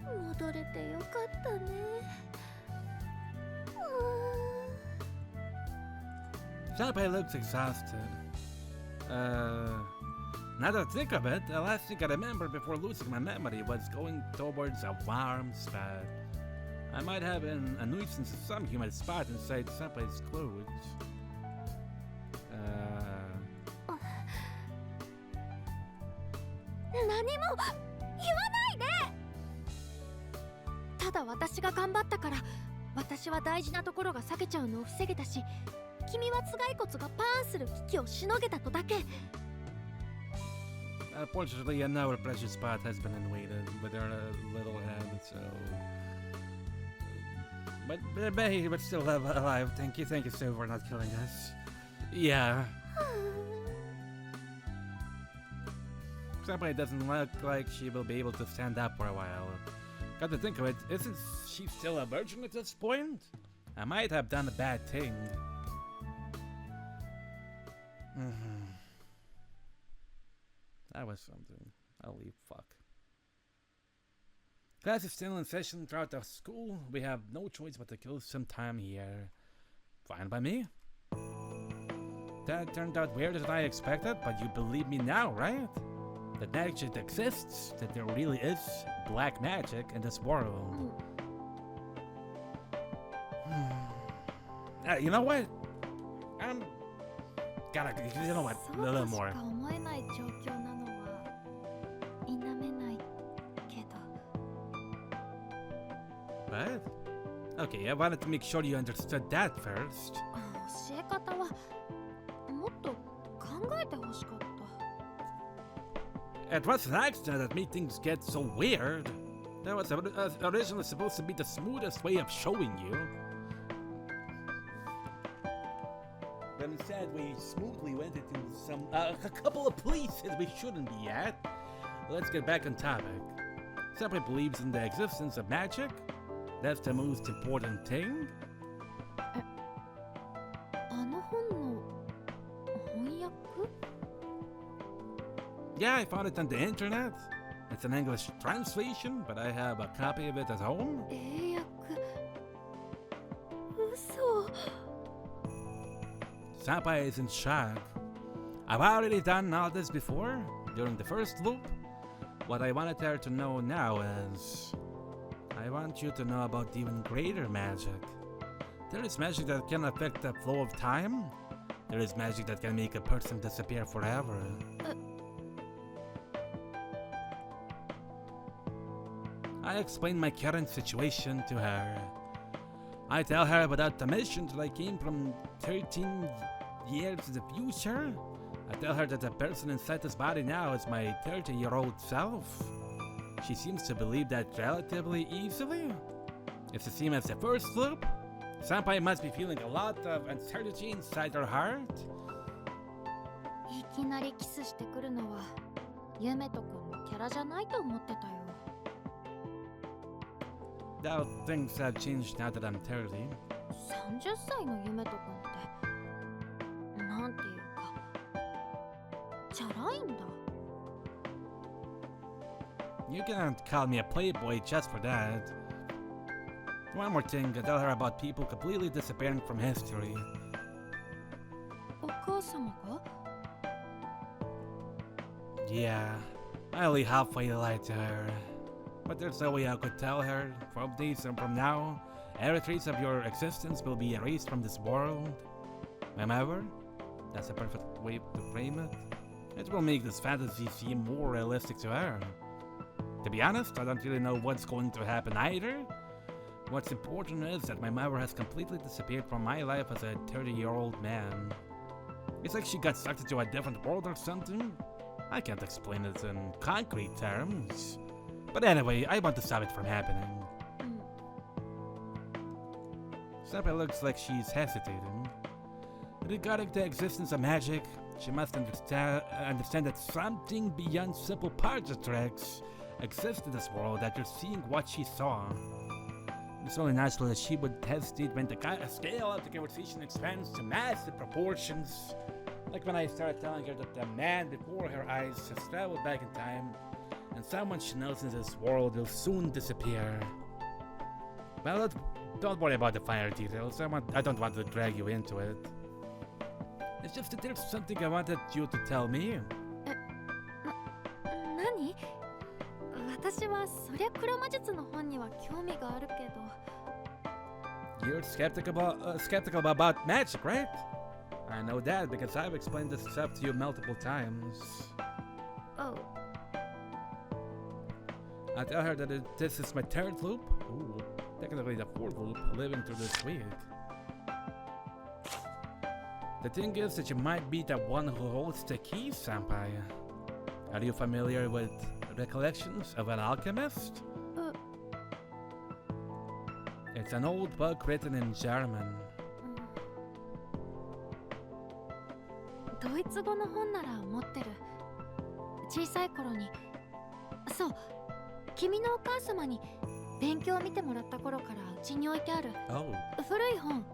戻れてよかったね。Senpai looks exhausted. Now that I think of it, the last thing I remember before losing my memory was going towards a warm spot. I might have been a nuisance at some humid spot inside Senpai's clothes. 何も言わないで。ただ私が頑張ったから、私は大事なところが裂けちゃうのを防げたし、君は頭蓋骨がパーンする危機をしのげたとだけ。Unfortunately, another precious spot has been invaded with her little head, so... But still alive. Thank you, Sue, for not killing us. Yeah. Senpai doesn't look like she will be able to stand up for a while. Got to think of it, isn't she still a virgin at this point? I might have done a bad thing. That was something. I'll leave. Fuck. Class is still in session throughout the school. We have no choice but to kill some time here. Fine by me. That turned out weirder than I expected, but you believe me now, right? That magic exists, that there really is black magic in this world. You know what? I'm gotta, you know what? A little more. What? Okay, I wanted to make sure you understood that first. 教え方はもっと考えてほしかった。 It was an accident that made things get so weird. That was originally supposed to be the smoothest way of showing you. But instead, we smoothly went into a couple of places we shouldn't be at. Let's get back on topic. Senpai believes in the existence of magic. That's the most important thing. あの本の翻訳? Yeah, I found it on the internet. It's an English translation, but I have a copy of it at home. 英訳? 嘘. Senpai is in shock. I've already done all this before, during the first loop. What I wanted her to know now is... I want you to know about even greater magic. There is magic that can affect the flow of time. There is magic that can make a person disappear forever. I explain my current situation to her. I tell her about the mission that I came from 13 years in the future. I tell her that the person inside this body now is my 30-year-old self. She seems to believe that relatively easily. It's the same as the first loop. Senpai must be feeling a lot of uncertainty inside her heart. いきなりキスしてくるのはユメト君のキャラじゃないと思ってたよ。 Now things have changed now that I'm 30. 30歳のユメト君ってなんていうかチャラいんだ。 You can't call me a playboy just for that. One more thing, I tell her about people completely disappearing from history. お母様が? Yeah, I only halfway lied to her. But there's no way I could tell her. 12 days from now, every trace of your existence will be erased from this world. Remember? That's a perfect way to frame it. It will make this fantasy seem more realistic to her. To be honest, I don't really know what's going to happen either. What's important is that my mother has completely disappeared from my life as a 30-year-old man. It's like she got sucked into a different world or something. I can't explain it in concrete terms. But anyway, I want to stop it from happening. Senpai looks like she's hesitating. Regarding the existence of magic, she must understand that something beyond simple party tricks exists in this world after seeing what she saw. It's only natural that she would hesitate when the scale of the conversation expands to massive proportions. Like when I started telling her that the man before her eyes has traveled back in time, and someone she knows in this world will soon disappear. Well, don't worry about the finer details. I don't want to drag you into it. It's just that there's something I wanted you to tell me. 何？私はそりゃ黒魔術の本には興味があるけど。You're skeptical about magic, right? I know that because I've explained this stuff to you multiple times. Oh. I tell her that this is my third loop. Ooh, technically the fourth loop living through this week. The thing is that you might be the one who holds the key, Senpai. Are you familiar with Recollections of an Alchemist? It's an old book written in German. ドイツ語の本なら持ってる。小さい頃に。そう。君のお母様に勉強を見てもらった頃からうちに置いてある。Oh. 古い本。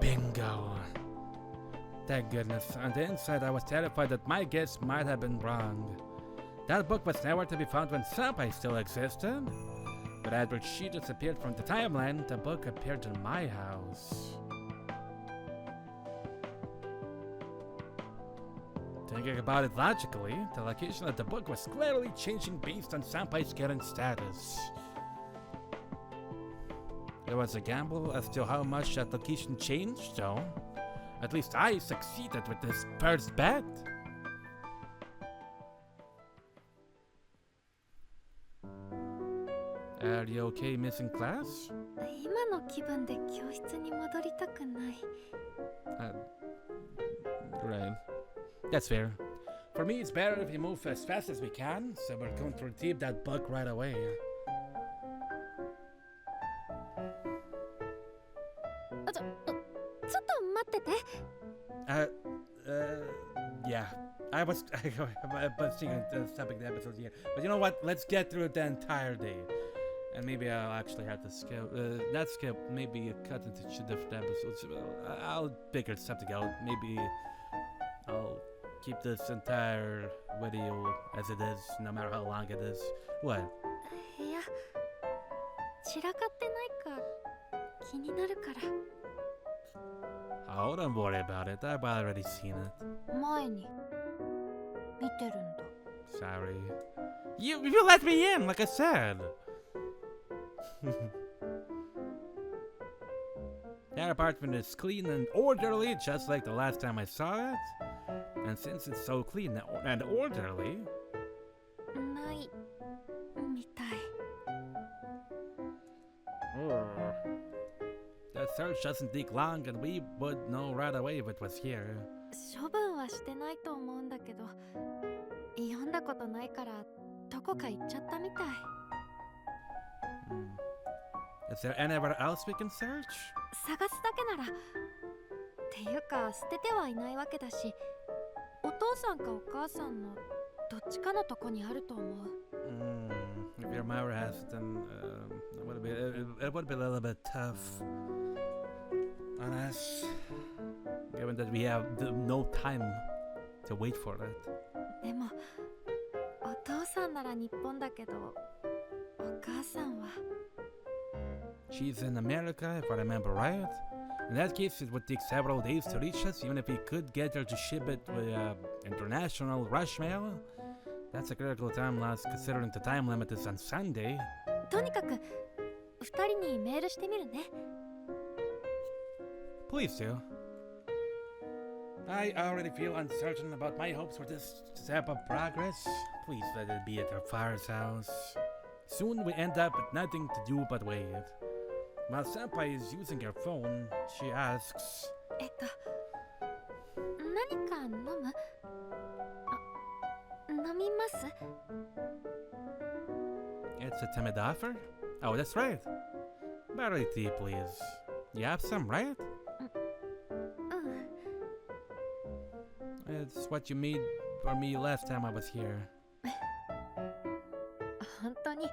Bingo. Thank goodness. On the inside, I was terrified that my guess might have been wrong. That book was nowhere to be found when Senpai still existed. But after she disappeared from the timeline, the book appeared in my house. Thinking about it logically, the location of the book was clearly changing based on Senpai's current status. It was a gamble as to how much that location changed, though. At least I succeeded with this first bet. Are you okay missing class? 今の気分で教室に戻りたくない。Right. That's fair. For me, it's better if we move as fast as we can, so we're going to retrieve that book right away. ちょっと待ってて。Yeah. I was thinking of stopping the episode here. But you know what? Let's get through the entire day. And maybe I'll actually have to skip, not skip, maybe cut into 2 different episodes. I'll figure something out. Maybe I'll keep this entire video as it is, no matter how long it is. What? いや、散らかってないか気になるから。Oh, don't worry about it. I've already seen it. 前に見てるんだ。Sorry. You let me in, like I said. That apartment is clean and orderly, just like the last time I saw it. And since it's so clean and orderly... ないみたい。The search doesn't take long and we would know right away if it was here. 処分はしてないと思うんだけど、読んだことないからどこか行っちゃったみたい。Is there anywhere else we can search? 探すだけなら。っていうか捨ててはいないわけだし、お父さんかお母さんのどっちかのとこにあると思う。If your mother has it, then it would be a little bit tough on us, given that we have no time to wait for it. でも、お父さんなら日本だけど、お母さんは。She's in America, if I remember right. In that case, it would take several days to reach us, even if we could get her to ship it with international rush mail. That's a critical time loss, considering the time limit is on Sunday. とにかく、2人にメールしてみるね。Please do. I already feel uncertain about my hopes for this step of progress. Please let it be at our father's house. Soon we end up with nothing to do but wait. While Senpai is using her phone, she asks, 何か飲む？飲みます？ It's a timid offer? Oh, that's right. Barley tea, please. You have some, right? うん。 It's what you made for me last time I was here. 本当に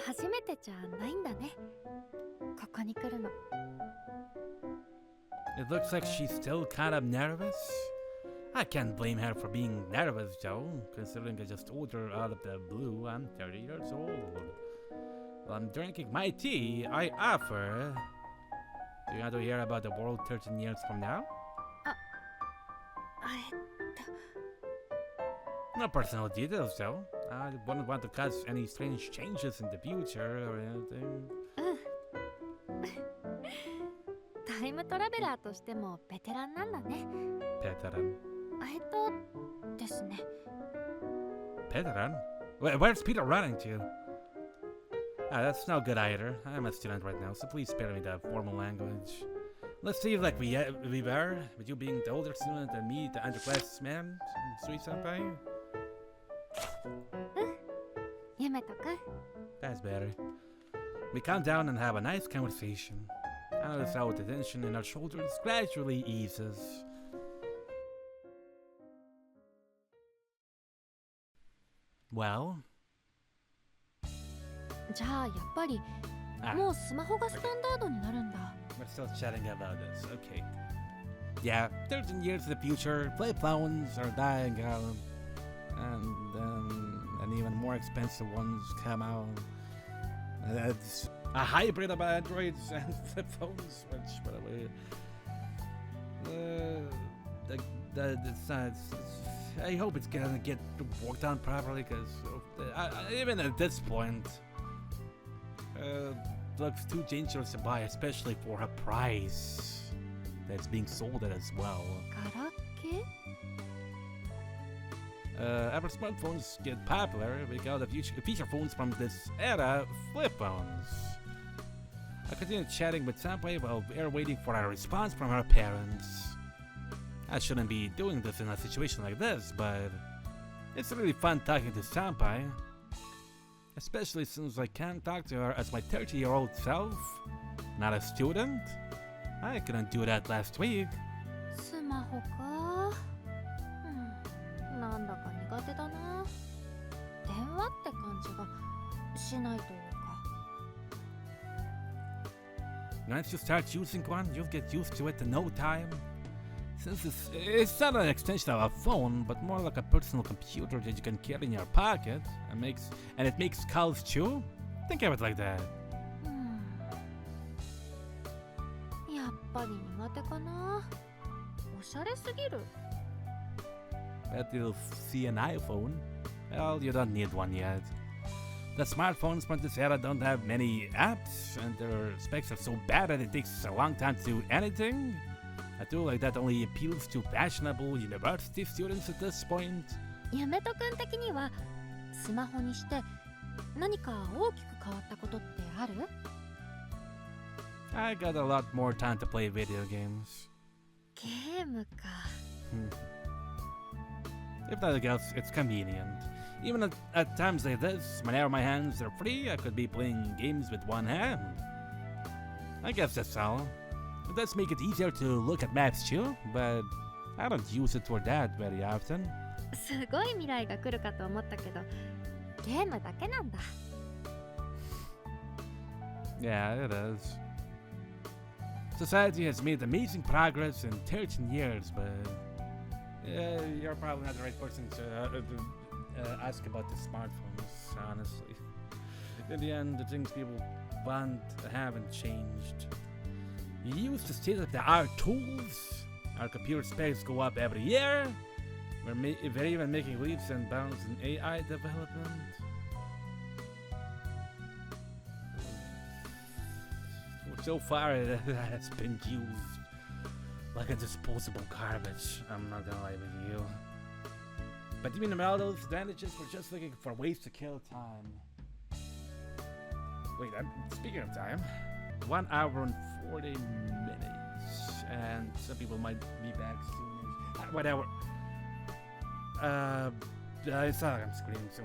初めてじゃないんだね。ここに来るの。 It looks like she's still kind of nervous. I can't blame her for being nervous though, considering I just told her out of the blue I'm 30 years old. While I'm drinking my tea, I offer... Do you want to hear about the world 13 years from now? No personal details though. I wouldn't want to cause any strange changes in the future or anything. タイムトラベラーとしてもベテランなんだね。 Veteran. ですね。 Veteran? Where's Peter running to? Ah, that's no good either. I'm a student right now, so please spare me the formal language. Let's see, like we were, with you being the older student and me, the underclassman, Sui-senpai. ゆめとくん。 That's better. We calm down and have a nice conversation. I notice how the tension in our shoulders gradually eases. Well? じゃあやっぱり Ah, もうスマホがスタンダードになるんだ。 we're still chatting about this, okay. Yeah, 13 years in the future, flip phones are dying out. And even more expensive ones come out. That's a hybrid of Androids and flip phones, which, by the way, I hope it's gonna get worked on properly, because even at this point, looks too dangerous to buy, especially for a price that's being sold at as well. ガラケー？ Ever smartphones get popular, we got the feature phones from this era, flip phones. I continued chatting with Senpai while we are waiting for a response from her parents. I shouldn't be doing this in a situation like this, but it's really fun talking to Senpai. Especially since I can't talk to her as my 30-year-old self, not a student. I couldn't do that last week. スマホか。なんだか苦手だな。電話って感じがしないというか。 Once you start using one, you'll get used to it in no time. Since it's not an extension of a phone, but more like a personal computer that you can carry in your pocket, and it makes calls too. Think of it like that. やっぱり苦手かな。おしゃれすぎる。 But you'll see an iPhone. Well, you don't need one yet. The smartphones from this era don't have many apps, and their specs are so bad that it takes a long time to do anything. A tool like that only appeals to fashionable university students at this point. ゆめとくん的にはスマホにして何か大きく変わったことってある？ I got a lot more time to play video games. ゲームか。 If nothing else, it's convenient. Even at times like this, whenever my hands are free, I could be playing games with one hand. I guess that's all. It does make it easier to look at maps too, but I don't use it for that very often. すごい未来が来るかと思ったけど、ゲームだけなんだ。 Yeah, it is. Society has made amazing progress in 13 years, but you're probably not the right person to ask about the smartphones, honestly. In the end, the things people want haven't changed. You use the state-of-the-art tools. Our computer specs go up every year. We're even making leaps and bounds in AI development. So far, it has been used. like a disposable garbage. I'm not gonna lie with you. But even all those advantages, we're just looking for ways to kill time. Wait, speaking of time, 1 hour and 40 minutes, and some people might be back soon. Whatever. It's not like I'm screaming, so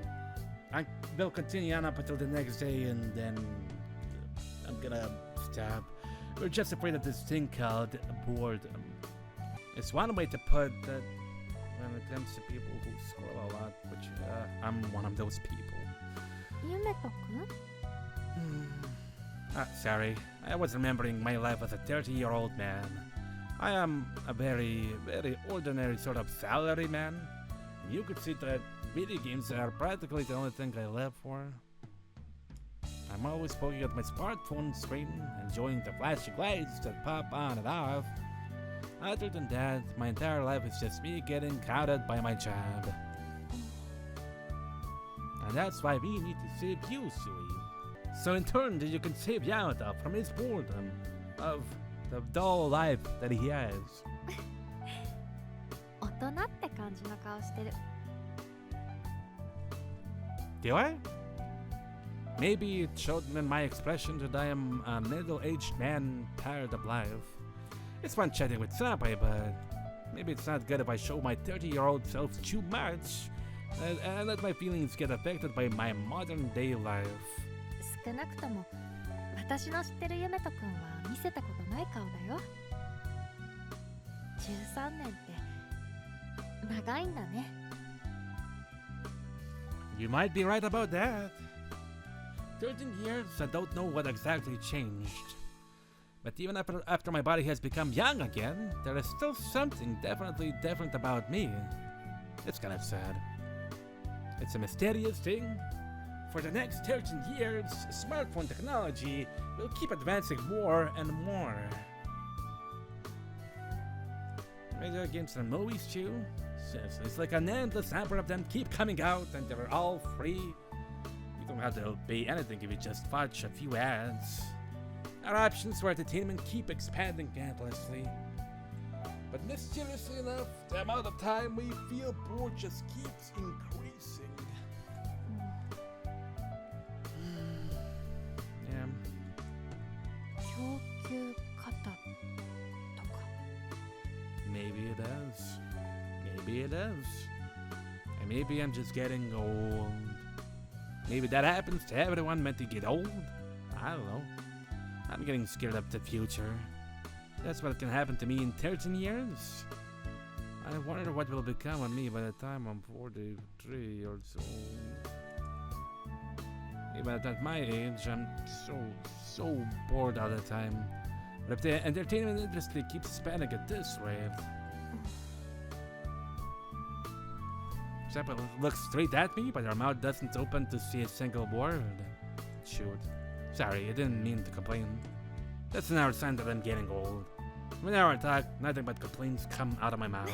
we'll continue on up until the next day, and then I'm gonna stop. We're just afraid of this thing called boredom. It's one way to put that when it comes to people who scroll a lot, which I'm one of those people. ゆめとくん Sorry, I was remembering my life as a 30-year-old man. I am a very, very ordinary sort of salary man. You could see that video games are practically the only thing I live for. I'm always poking at my smartphone screen, enjoying the flashing lights that pop on and off. Other than that, my entire life is just me getting counted by my job. And that's why we need to save you, Sui. So in turn, you can save Yamada from his boredom of the dull life that he has. 大人って感じの顔してる Do I? Maybe it showed in my expression that I am a middle-aged man tired of life. It's fun chatting with Senpai, but maybe it's not good if I show my 30-year-old self too much and let my feelings get affected by my modern-day life. 少なくとも私の知ってるゆめとくんは見せたことない顔だよ13年って長いんだね You might be right about that. 13 years, I don't know what exactly changed. But even after my body has become young again, there is still something definitely different about me. It's kind of sad. It's a mysterious thing. For the next 13 years, smartphone technology will keep advancing more and more. Video games and movies too. It's like an endless number of them keep coming out and they're all free. You don't have to pay anything if you just watch a few ads. Our options for entertainment keep expanding endlessly. But mysteriously enough, the amount of time we feel bored just keeps increasing. Yeah. 供給方とか Maybe it is. Maybe it is. And maybe I'm just getting old. Maybe that happens to everyone meant to get old. I don't know. I'm getting scared of the future. That's what can happen to me in 13 years. I wonder what will become of me by the time I'm 43 years old. Even at my age, I'm so bored all the time. But if the entertainment industry keeps expanding at this rate... Except looks straight at me, but her mouth doesn't open to see a single word. Shoot. Sorry, I didn't mean to complain. That's another sign that I'm getting old. Whenever I talk, nothing but complaints come out of my mouth.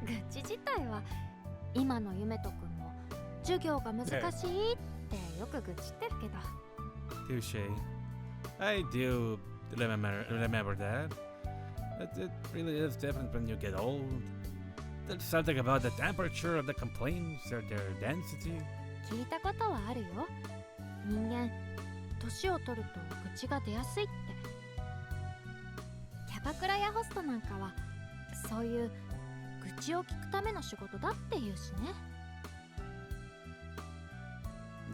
愚痴自体は今のゆめとくんも授業が難しいってよく愚痴ってるけど Touche. I do remember that. But it really is different when you get old. There's something about the temperature of the complaints or their density. 聞いたことはあるよ人間年を取ると愚痴が出やすいってキャバクラやホストなんかはそういう愚痴を聞くための仕事だって言うしね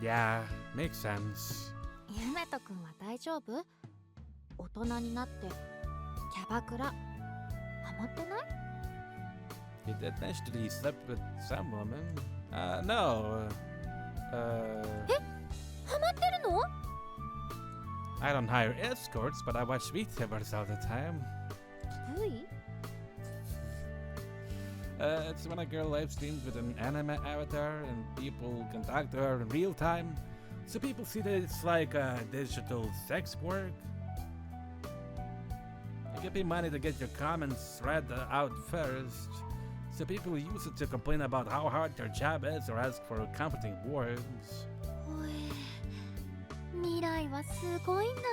Yeah, makes sense. ゆめとくんは大丈夫大人になってキャバクラハマってない You did mention that he slept with some woman. No. ハマってるの I don't hire escorts, but I watch VTubers all the time. うい It's when a girl live streams with an anime avatar and people can talk to her in real time. So people see that it's like a digital sex work. You can pay money to get your comments read out first. So people use it to complain about how hard their job is or ask for comforting words. おい未来はすごいんだね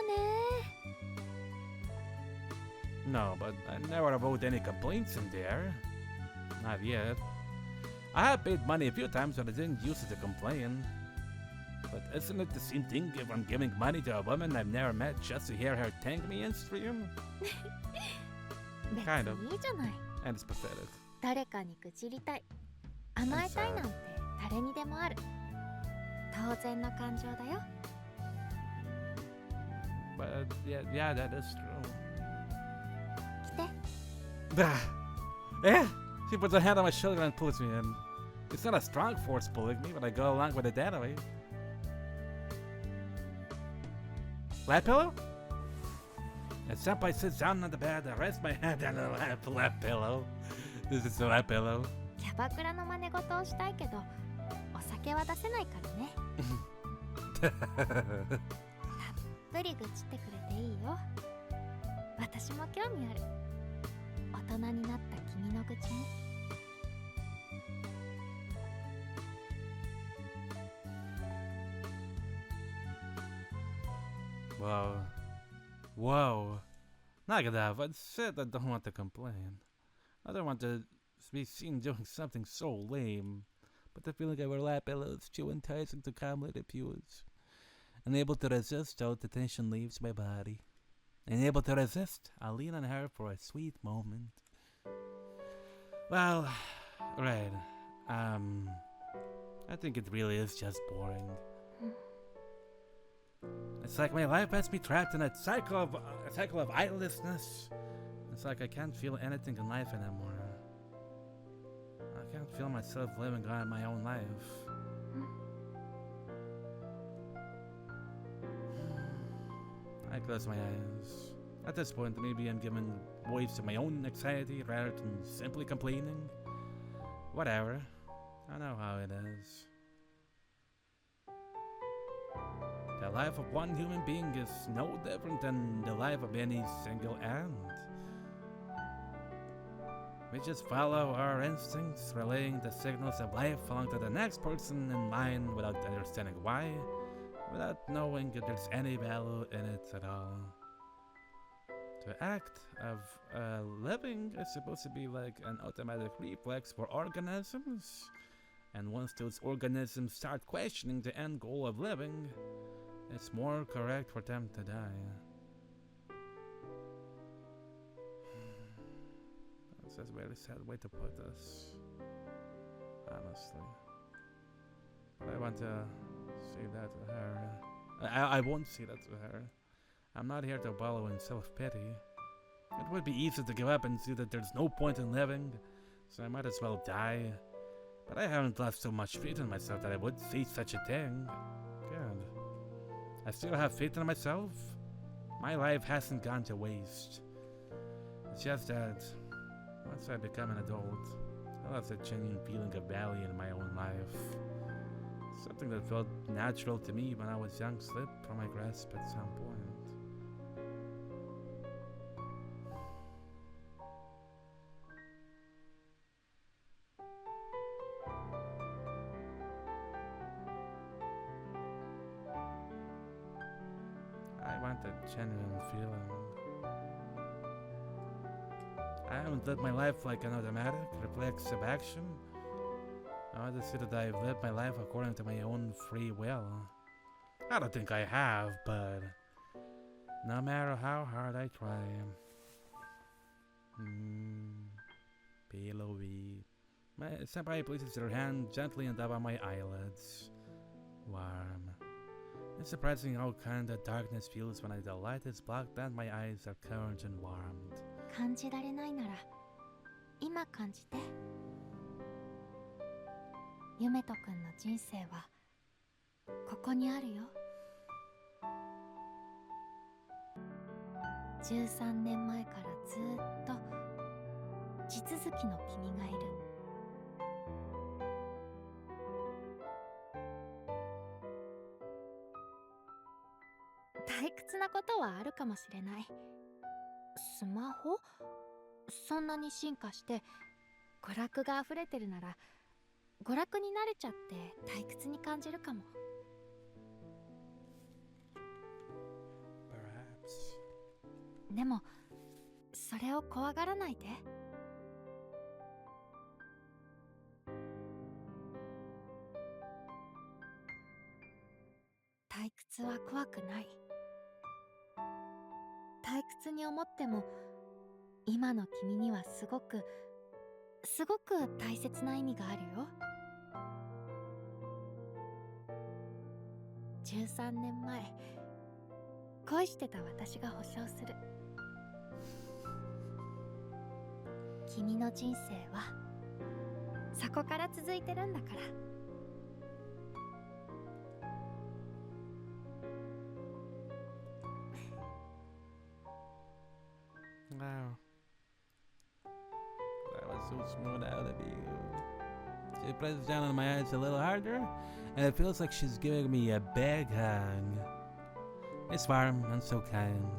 No, but I never wrote any complaints in there. Not yet. I have paid money a few times, but I didn't use it to complain. But isn't it the same thing if I'm giving money to a woman I've never met just to hear her thank me in stream? 別 Kind of. にいいじゃない。 And it's pathetic. 誰かに愚痴りたい、甘えたいなんて誰にでもある。当然の感情だよ。 But yeah, that is true. 来て。 Eh? She puts her hand on my shoulder and pulls me in. It's not a strong force pulling me, but I go along with it anyway. Lap pillow? As Senpai sits down on the bed, I rest my hand on the lap pillow. This is the lap pillow. キャバクラの真似事をしたいけど、お酒は出せないからね。たっぷり愚痴ってくれていいよ。私も興味ある。大人になった君の愚痴に。 Whoa. Whoa. Negative, I said I don't want to complain. I don't want to be seen doing something so lame. But the feeling of her lap pillow is too enticing to calmly refuse. Unable to resist till the tension leaves my body. Unable to resist, I lean on her for a sweet moment. Well, right. I think it really is just boring. It's like my life has me trapped in a cycle of idleness. It's like I can't feel anything in life anymore. I can't feel myself living on my own life. I close my eyes. At this point, maybe I'm giving voice to my own anxiety rather than simply complaining. Whatever. I know how it is. The life of one human being is no different than the life of any single ant. We just follow our instincts, relaying the signals of life along to the next person in line without understanding why, without knowing if there's any value in it at all. The act of living is supposed to be like an automatic reflex for organisms, and once those organisms start questioning the end goal of living, it's more correct for them to die. That's a very sad way to put this, honestly. But I want to say that to her. I won't say that to her. I'm not here to wallow in self-pity. It would be easy to give up and see that there's no point in living, so I might as well die. But I haven't lost so much faith in myself that I would say such a thing. Good. I still have faith in myself. My life hasn't gone to waste. It's just that once I become an adult, I lost a genuine feeling of value in my own life. Something that felt natural to me when I was young slipped from my grasp at some point. I want a genuine feeling. I haven't lived my life like an automatic, reflexive action. I want to see that I've lived my life according to my own free will. I don't think I have, but no matter how hard I try. Pillowy. My senpai places her hand gently on top of my eyelids. Warm. It's surprising how kind the darkness feels when the light is blocked and my eyes are covered and warmed. 感じられないなら今感じて。ゆめとくんの人生はここにあるよ。13年前からずっと地続きの君がいる。退屈なことはあるかもしれない。スマホ？そんなに進化して娯楽が溢れてるなら娯楽に慣れちゃって退屈に感じるかも。でもそれを怖がらないで。退屈は怖くない。退屈に思っても今の君にはすごく大切な意味があるよ。13年前恋してた私が保証する。君の人生はそこから続いてるんだから。Wow. That was so smooth out of you. She presses down on my eyes a little harder, and it feels like she's giving me a big hug. It's warm and so kind.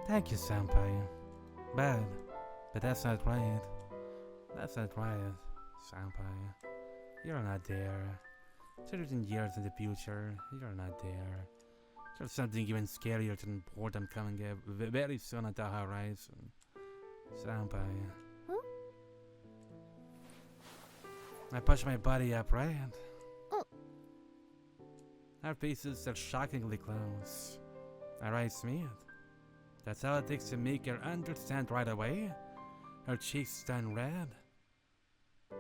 Thank you, Senpai. But that's not right. That's not right, Senpai. You're not there. 13 years in the future, you're not there. There's something even scarier than boredom coming very soon at the horizon. Senpai. Huh? I push my body up, right? Oh. Our faces are shockingly close. Our eyes meet. That's all it takes to make her understand right away. Her cheeks turn red.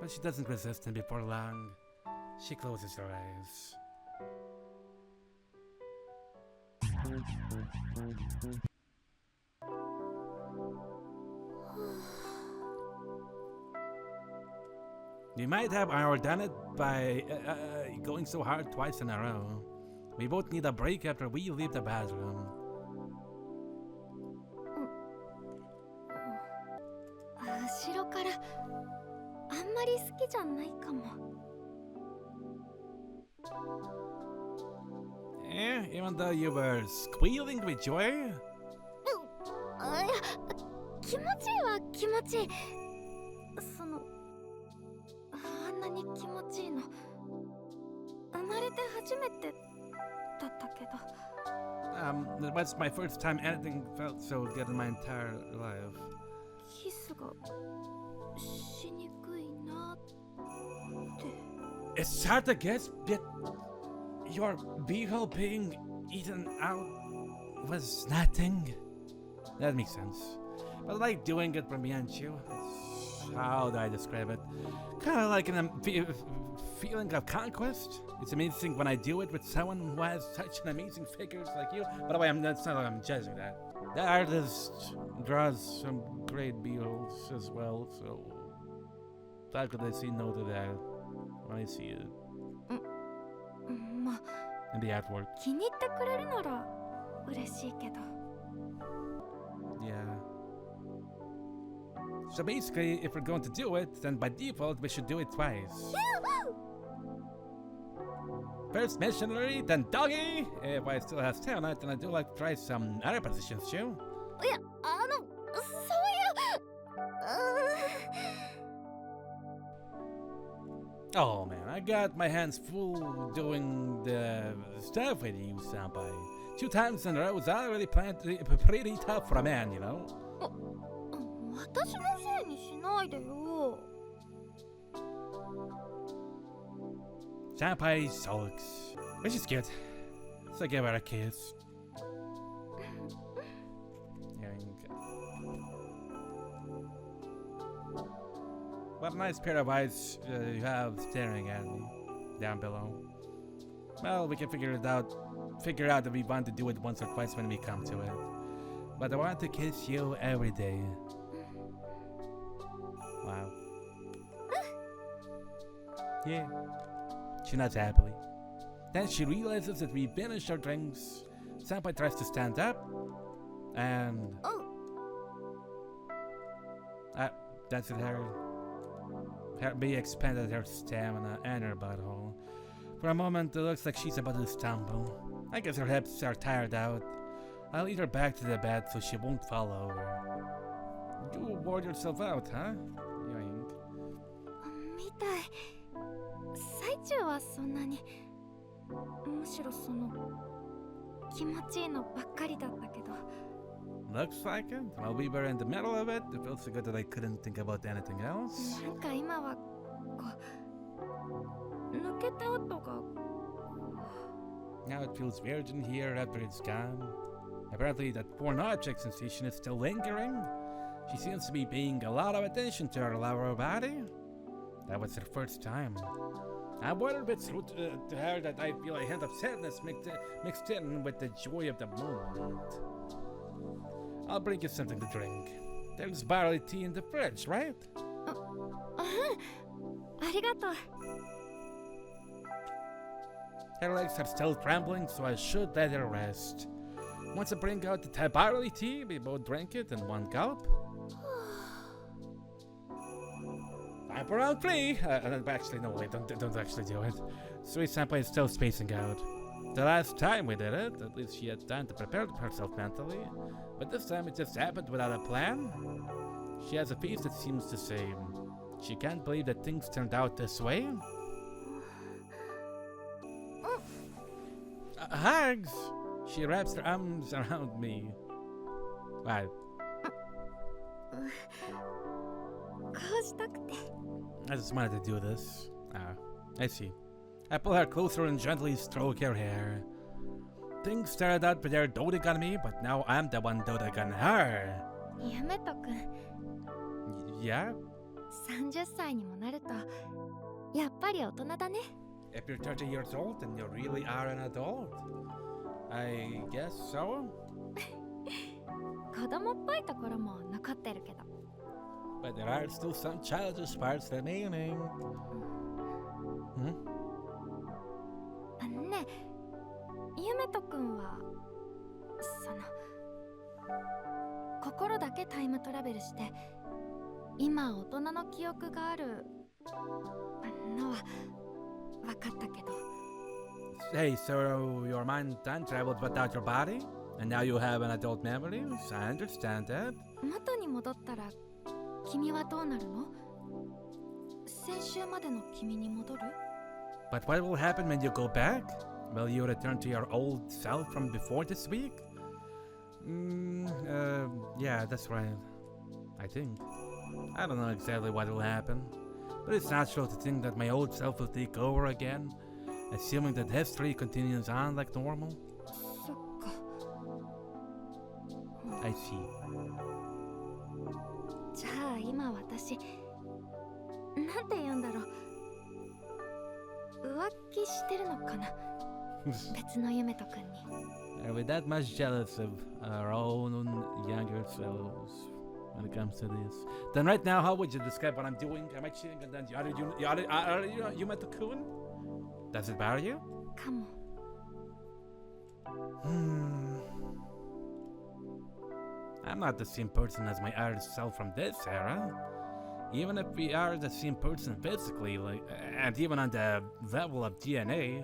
But she doesn't resist, and before long, she closes her eyes. We might have done it by going so hard twice in a row. We both need a break after we leave the bathroom. 後ろからあんまり好きじゃないかも。Even though you were squealing with joy? あ、いや、気持ちいいは気持ちいい。その、あんなに気持ちいいの生まれて初めてだったけど。It was my first time anything felt so good in my entire life. キスがしにくいなって。 It's hard to guess, but your beehole being eaten out was nothing. That makes sense. But I like doing it from behind you. How do I describe it? Kind of like a feeling of conquest. It's amazing when I do it with someone who has such an amazing figures like you. By the way, that's not like I'm judging that. The artist draws some great beetles as well, so how could I say no to that when I see it まあ in the artwork? 気に入ってくれるなら嬉しいけど。 Yeah. So basically, if we're going to do it, then by default we should do it twice. First missionary, then doggy. If I still have stamina, then I do like to try some other positions too. いや、そういうOh man, I got my hands full doing the stuff with you, Senpai. 2 times in a row is already pretty tough for a man, you know? 私のせいにしないでよ。 Senpai sulks, which is good. So give her a kiss. What a nice pair of eyes you have staring at me down below. Well, we can figure out if we want to do it once or twice when we come to it. But I want to kiss you every day. Wow. Yeah. She nods happily. Then she realizes that we finished our drinks. Senpai tries to stand up. And... that's it, her bee expanded her stamina and her butthole. For a moment, it looks like she's about to stumble. I guess her hips are tired out. I'll lead her back to the bed so she won't fall over. You wore yourself out, huh? Yoink. みたい。最中はそんなに。むしろその気持ちいいのばっかりだったけど、Looks like it. While we were in the middle of it, it felt so good that I couldn't think about anything else. なんか今はこう抜けた跡が Now it feels weird in here after it's gone. Apparently that foreign object sensation is still lingering. She seems to be paying a lot of attention to her lower body. That was her first time. I'm a bit through to her that I feel a hint of sadness mixed in with the joy of the moment. I'll bring you something to drink. There's barley tea in the fridge, right? ありがとう Her legs are still trembling, so I should let her rest. Once I bring out the barley tea, we both drink it in one gulp. Time for round 3! Actually, no, wait, don't actually do it. Sui-senpai is still spacing out. The last time we did it, at least she had time to prepare herself mentally. But this time it just happened without a plan. She has a face that seems to say she can't believe that things turned out this way. Hugs! She wraps her arms around me. Wow. こうしたくて I just wanted to do this. I see. I pull her closer and gently stroke her hair. Things started out with her doting on me, but now I'm the one doting on her. ゆめとくん Yeah? 30歳にもなるとやっぱり大人だね If you're 30 years old, then you really are an adult. I guess so. 子供っぽいところも残ってるけど But there are still some childish parts remaining. Hmm? ねえゆめとくんはその心だけタイムトラベルして今大人の記憶があるのは分かったけど Hey, so your mind time traveled without your body? And now you have an adult memory? I understand that. 元に戻ったら君はどうなるの先週までの君に戻る But what will happen when you go back? Will you return to your old self from before this week? Yeah, that's right. I think. I don't know exactly what will happen, but it's natural to think that my old self will take over again, assuming that history continues on like normal. そっか I see. じゃあ今私なんて言うんだろう浮気してるのかな別の夢とくんに Are we that much jealous of our own younger selves when it comes to this? Then right now, how would you describe what I'm doing? Am I cheating? And then you met the coon? Does it bother you? かも I'm not the same person as my other self from this era. Even if we are the same person physically, and even on the level of DNA,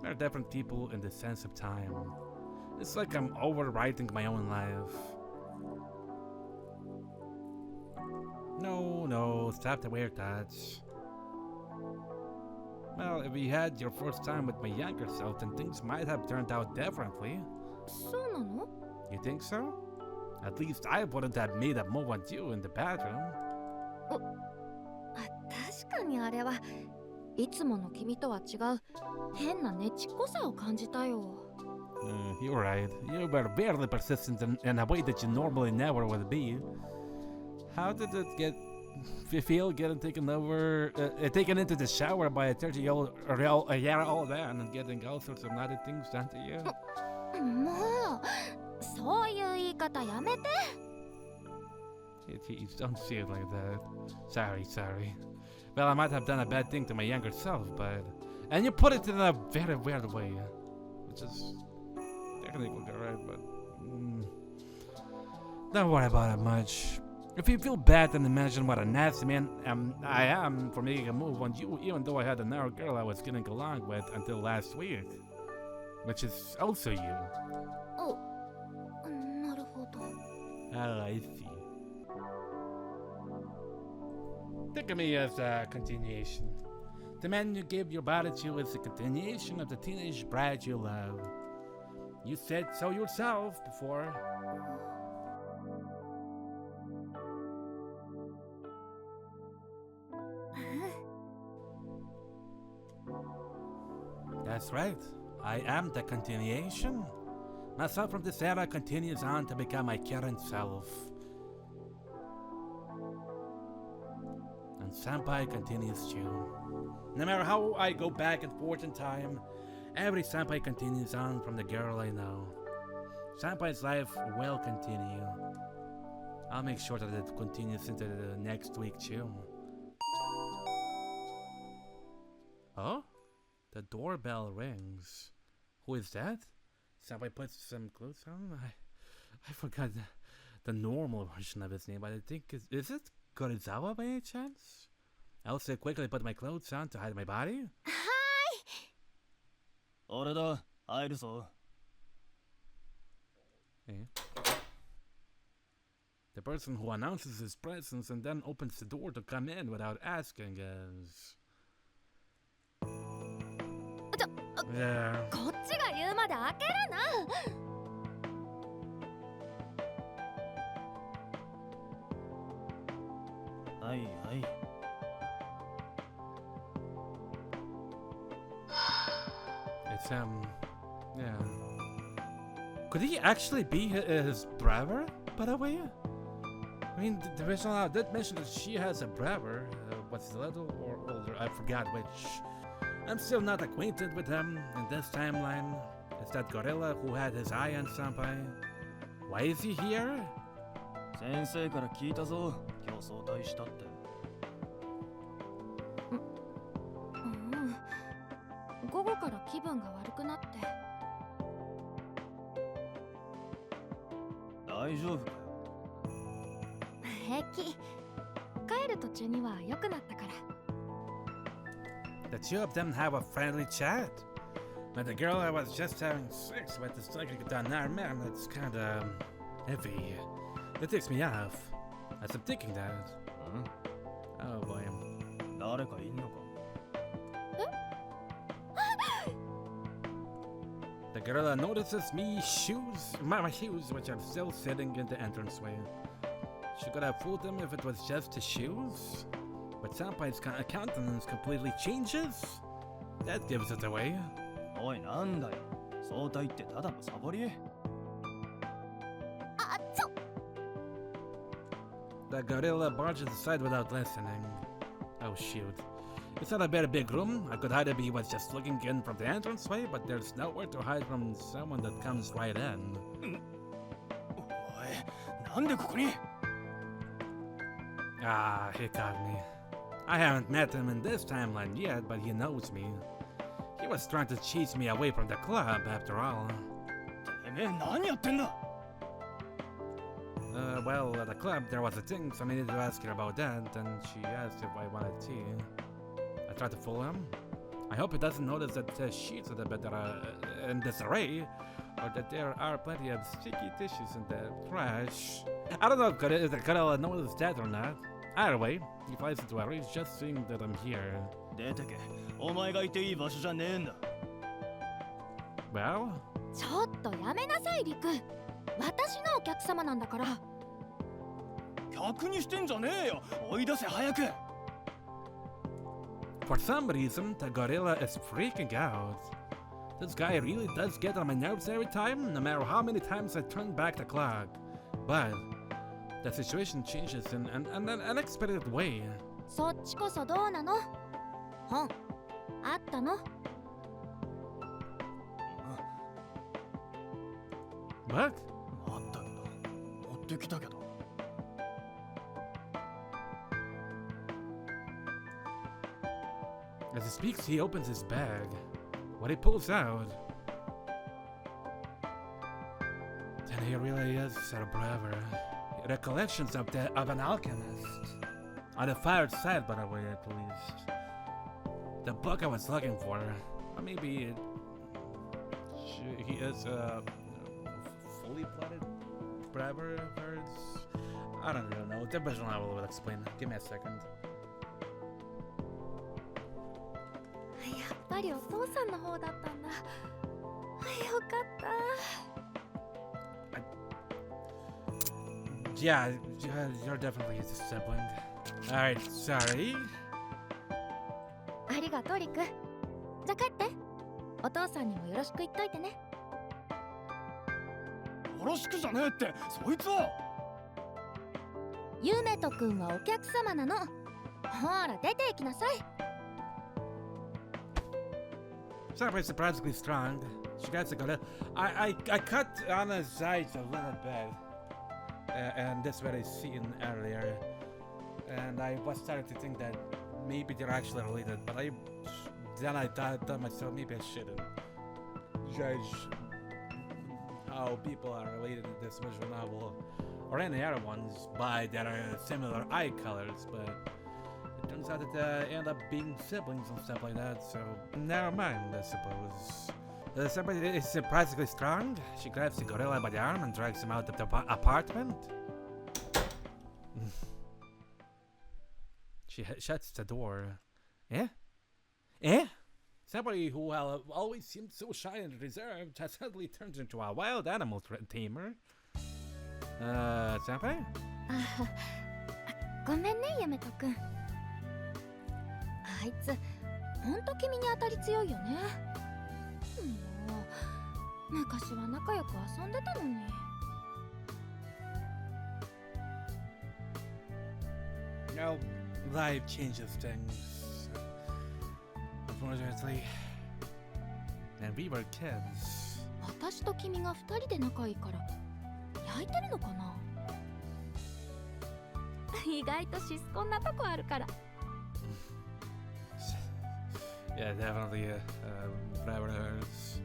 we're different people in the sense of time. It's like I'm overwriting my own life. No, stop the weird thoughts. Well, if you had your first time with my younger self, then things might have turned out differently. そうなの You think so? At least I wouldn't have made a move on you in the bathroom. あ確かにあれはいつもの君とは違う変なねちっこさを感じたよ You're right. You were barely persistent in a way that you normally never would be. How did it feel getting taken into the shower by a 30-year-old man and getting all sorts of naughty things done to you? もうそういう言い方やめて Jeez, don't say it like that. Sorry. Well, I might have done a bad thing to my younger self, but... And you put it in a very weird way. Which is... technically correct, but... Don't worry about it much. If you feel bad, then imagine what a nasty man I am for making a move on you, even though I had another girl I was getting along with until last week. Which is also you. おなるほど I see. Think of me as a continuation. The man you gave your body to is a continuation of the teenage bride you love. You said so yourself before. That's right. I am the continuation. Myself from this era continues on to become my current self. And Senpai continues too. No matter how I go back and forth in time, every Senpai continues on from the girl I know. Senpai's life will continue. I'll make sure that it continues into the next week too. Oh? The doorbell rings. Who is that? Senpai puts some clothes on? I forgot the normal version of his name, but I think is it Gorizawa by any chance? I'll say quickly put my clothes on to hide my body. Hi. 俺だ、入るぞ。Eh? The person who announces his presence and then opens the door to come in without asking is... Yeah. こっちが言うまで開けるな。はいはい。It's yeah. Could he actually be his brother, by the way? I mean, the original did mention that she has a brother. What's little or older? I forgot which. I'm still not acquainted with him in this timeline. It's that gorilla who had his eye on Senpai. Why is he here? 先生から聞いたぞ。今日早退したって。午後から気分が悪くなって。大丈夫かよ。平気。帰る途中には良くなったから。The two of them have a friendly chat. But the girl I was just having sex with is like a down man. It's kinda heavy. It takes me off. As I'm thinking that. Oh boy. 誰かいんのか。The gorilla notices my shoes, which are still sitting in the entranceway. She could have fooled him if it was just his shoes. But Senpai's countenance completely changes. That gives it away. おい、なんだよ。早退ってただのサボり？ The gorilla barges aside without listening. Oh shoot. It's not a very big room. I could hide if he was just looking in from the entranceway, but there's nowhere to hide from someone that comes right in. おい、なんでここに？ Ah, he caught me. I haven't met him in this timeline yet, but he knows me. He was trying to chase me away from the club, after all. てめえ何やってんだ？ Well, at the club there was a thing, so I needed to ask her about that, and she asked if I wanted tea. I tried to fool him. I hope he doesn't notice that the sheets are a bit in disarray, or that there are plenty of sticky tissues in the trash. I don't know if the girl noticed that or not. Either way, he flies into a rage just seeing that I'm here. 出てけ。お前がいていい場所じゃねえんだ。Well? ちょっとやめなさい、リク。私のお客様なんだから。客にしてんじゃねえよ。追い出せ早く。For some reason, the gorilla is freaking out. This guy really does get on my nerves every time, no matter how many times I turn back the clock. But the situation changes in an unexpected way. そっちこそどうなの？本あったの？ What? あったけど、持ってきたけど。 As he speaks, he opens his bag. What he pulls out... Then he really is a brother. Recollections of an alchemist. On the far side, by the way, at least. The book I was looking for. Or maybe he is a fully plotted brother of hers. I don't really know. The original novel will explain. Give me a second. やっぱりお父さんの方だったんだ。よかった。 Yeah, you're definitely his sibling. Alright, sorry. ありがとう、リク。じゃあ帰って。お父さんにもよろしく言っといてね。よろしくじゃねえって、そいつは。ゆめとくんはお客様なの。ほら出て行きなさい。Senpai is surprisingly strong. She gets a good. I cut on the sides a little bit, and that's what I seen earlier. And I was starting to think that maybe they're actually related, but then I thought to myself, maybe I shouldn't judge how people are related in this visual novel or any other ones by their similar eye colors, but it turns out that they end up being siblings and stuff like that, so never mind, I suppose. Somebody is surprisingly strong. She grabs the gorilla by the arm and drags him out of the apartment. She shuts the door. Eh? Eh? Somebody who always seemed so shy and reserved has suddenly turned into a wild animal tamer. Senpai? ごめんね、ゆめとくん。あいつ、ほんと君に当たり強いよね。もう、昔は仲良く遊んでたのに。No, life changes things. Unfortunately. And we were kids. 私と君が二人で仲いいから焼いてるのかな。意外とシスコンなとこあるから。Yeah, definitely. Brother's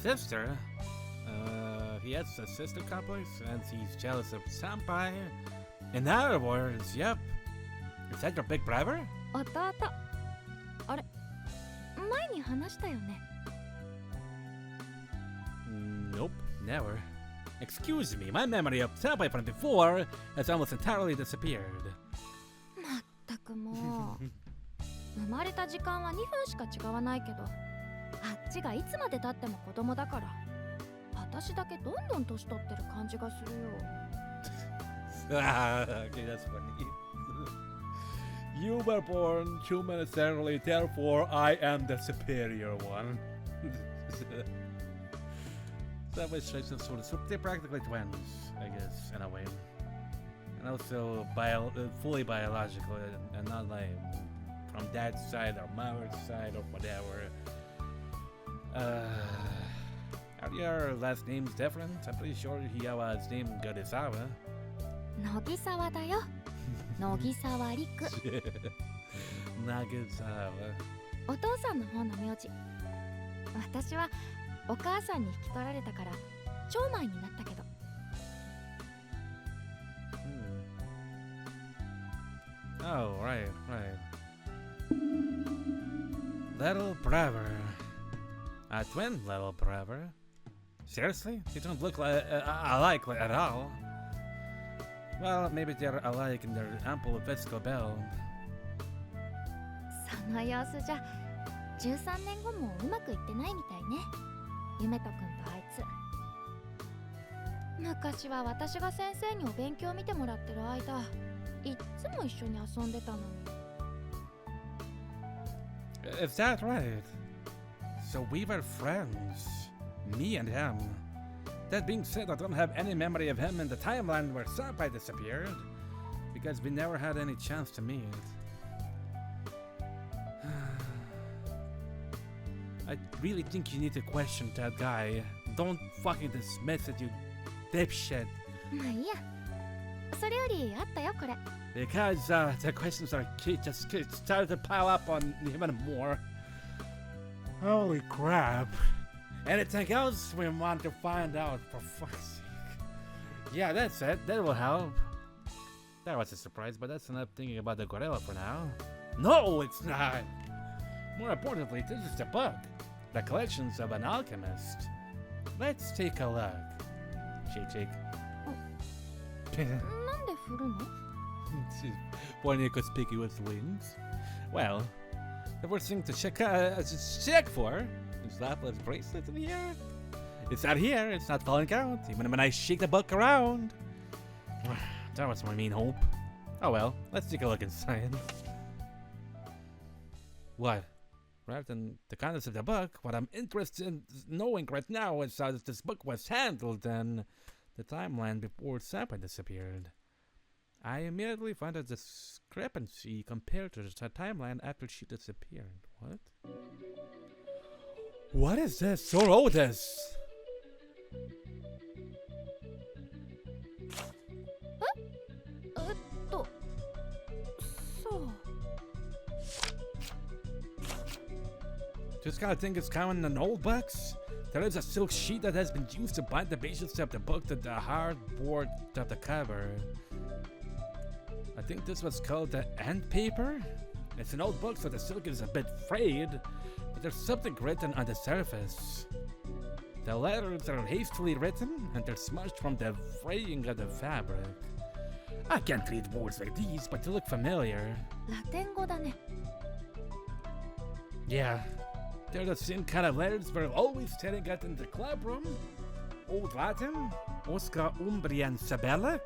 sister. He has a sister complex, and he's jealous of Senpai. In other words, yep. Is that your big brother? 弟。あれ、前に話したよね。Nope, never. Excuse me, my memory of Senpai from before has almost entirely disappeared. まったくもう。生まれた時間は2分しか違わないけど、あっちがいつまで経っても子供だから、私だけどんどん年取ってる感じがするよ。Okay, that's funny. You were born 2 minutes early, therefore I am the superior one. That was such a sort of, so they're practically twins, I guess, in a way. And also fully biological, and not like from dad's side or mother's side or whatever. Are your last names different? I'm pretty sure Hiyawa's name Godisawa. 乃木沢だよ。乃木沢陸。Nagasawa. お父さんの方の名字。私はお母さんに引き取られたから長前になったけど。Oh, right. Little brother. A twin little brother? Seriously? They don't look alike at all. Well, maybe they're alike in their ample physical build. その様子じゃ13年後もうまくいってないみたいね。ゆめとくんとあいつ。昔は私が先生にお勉強見てもらってる間、いっつも一緒に遊んでたのに。Is that right? So we were friends. Me and him. That being said, I don't have any memory of him in the timeline where Senpai disappeared, because we never had any chance to meet. I really think you need to question that guy. Don't fucking dismiss it, you dipshit. まあいいや。それよりあったよこれ。Because the questions are just started to pile up on even more. Holy crap. Anything else we want to find out, for fuck's sake? Yeah, that's it. That will help. That was a surprise, but that's enough thinking about the gorilla for now. No, it's not! More importantly, this is the book. The Collections of an Alchemist. Let's take a look. Shake. なんで振るの？ Pointing conspicuous wings. Well, the first thing to check for is Lapland's bracelet in here. It's not here, it's not falling out, even when I shake the book around. That was my main hope. Oh well, let's take a look inside. What? rather than the contents of the book, what I'm interested in knowing right now is how this book was handled and the timeline before Senpai disappeared. I immediately found a discrepancy compared to the timeline after she disappeared. What? What is this? So Otis! This kind of thing is common in old books. There is a silk sheet that has been used to bind the pages of the book to the hardboard of the cover. I think this was called the end paper. It's an old book, so the silk is a bit frayed, but there's something written on the surface. The letters are hastily written, and they're smudged from the fraying of the fabric. I can't read words like these, but they look familiar. ラテン語だね。 Yeah, they're the same kind of letters we're always staring at in the club room. Old Latin, Oscar Umbrian Sabellic.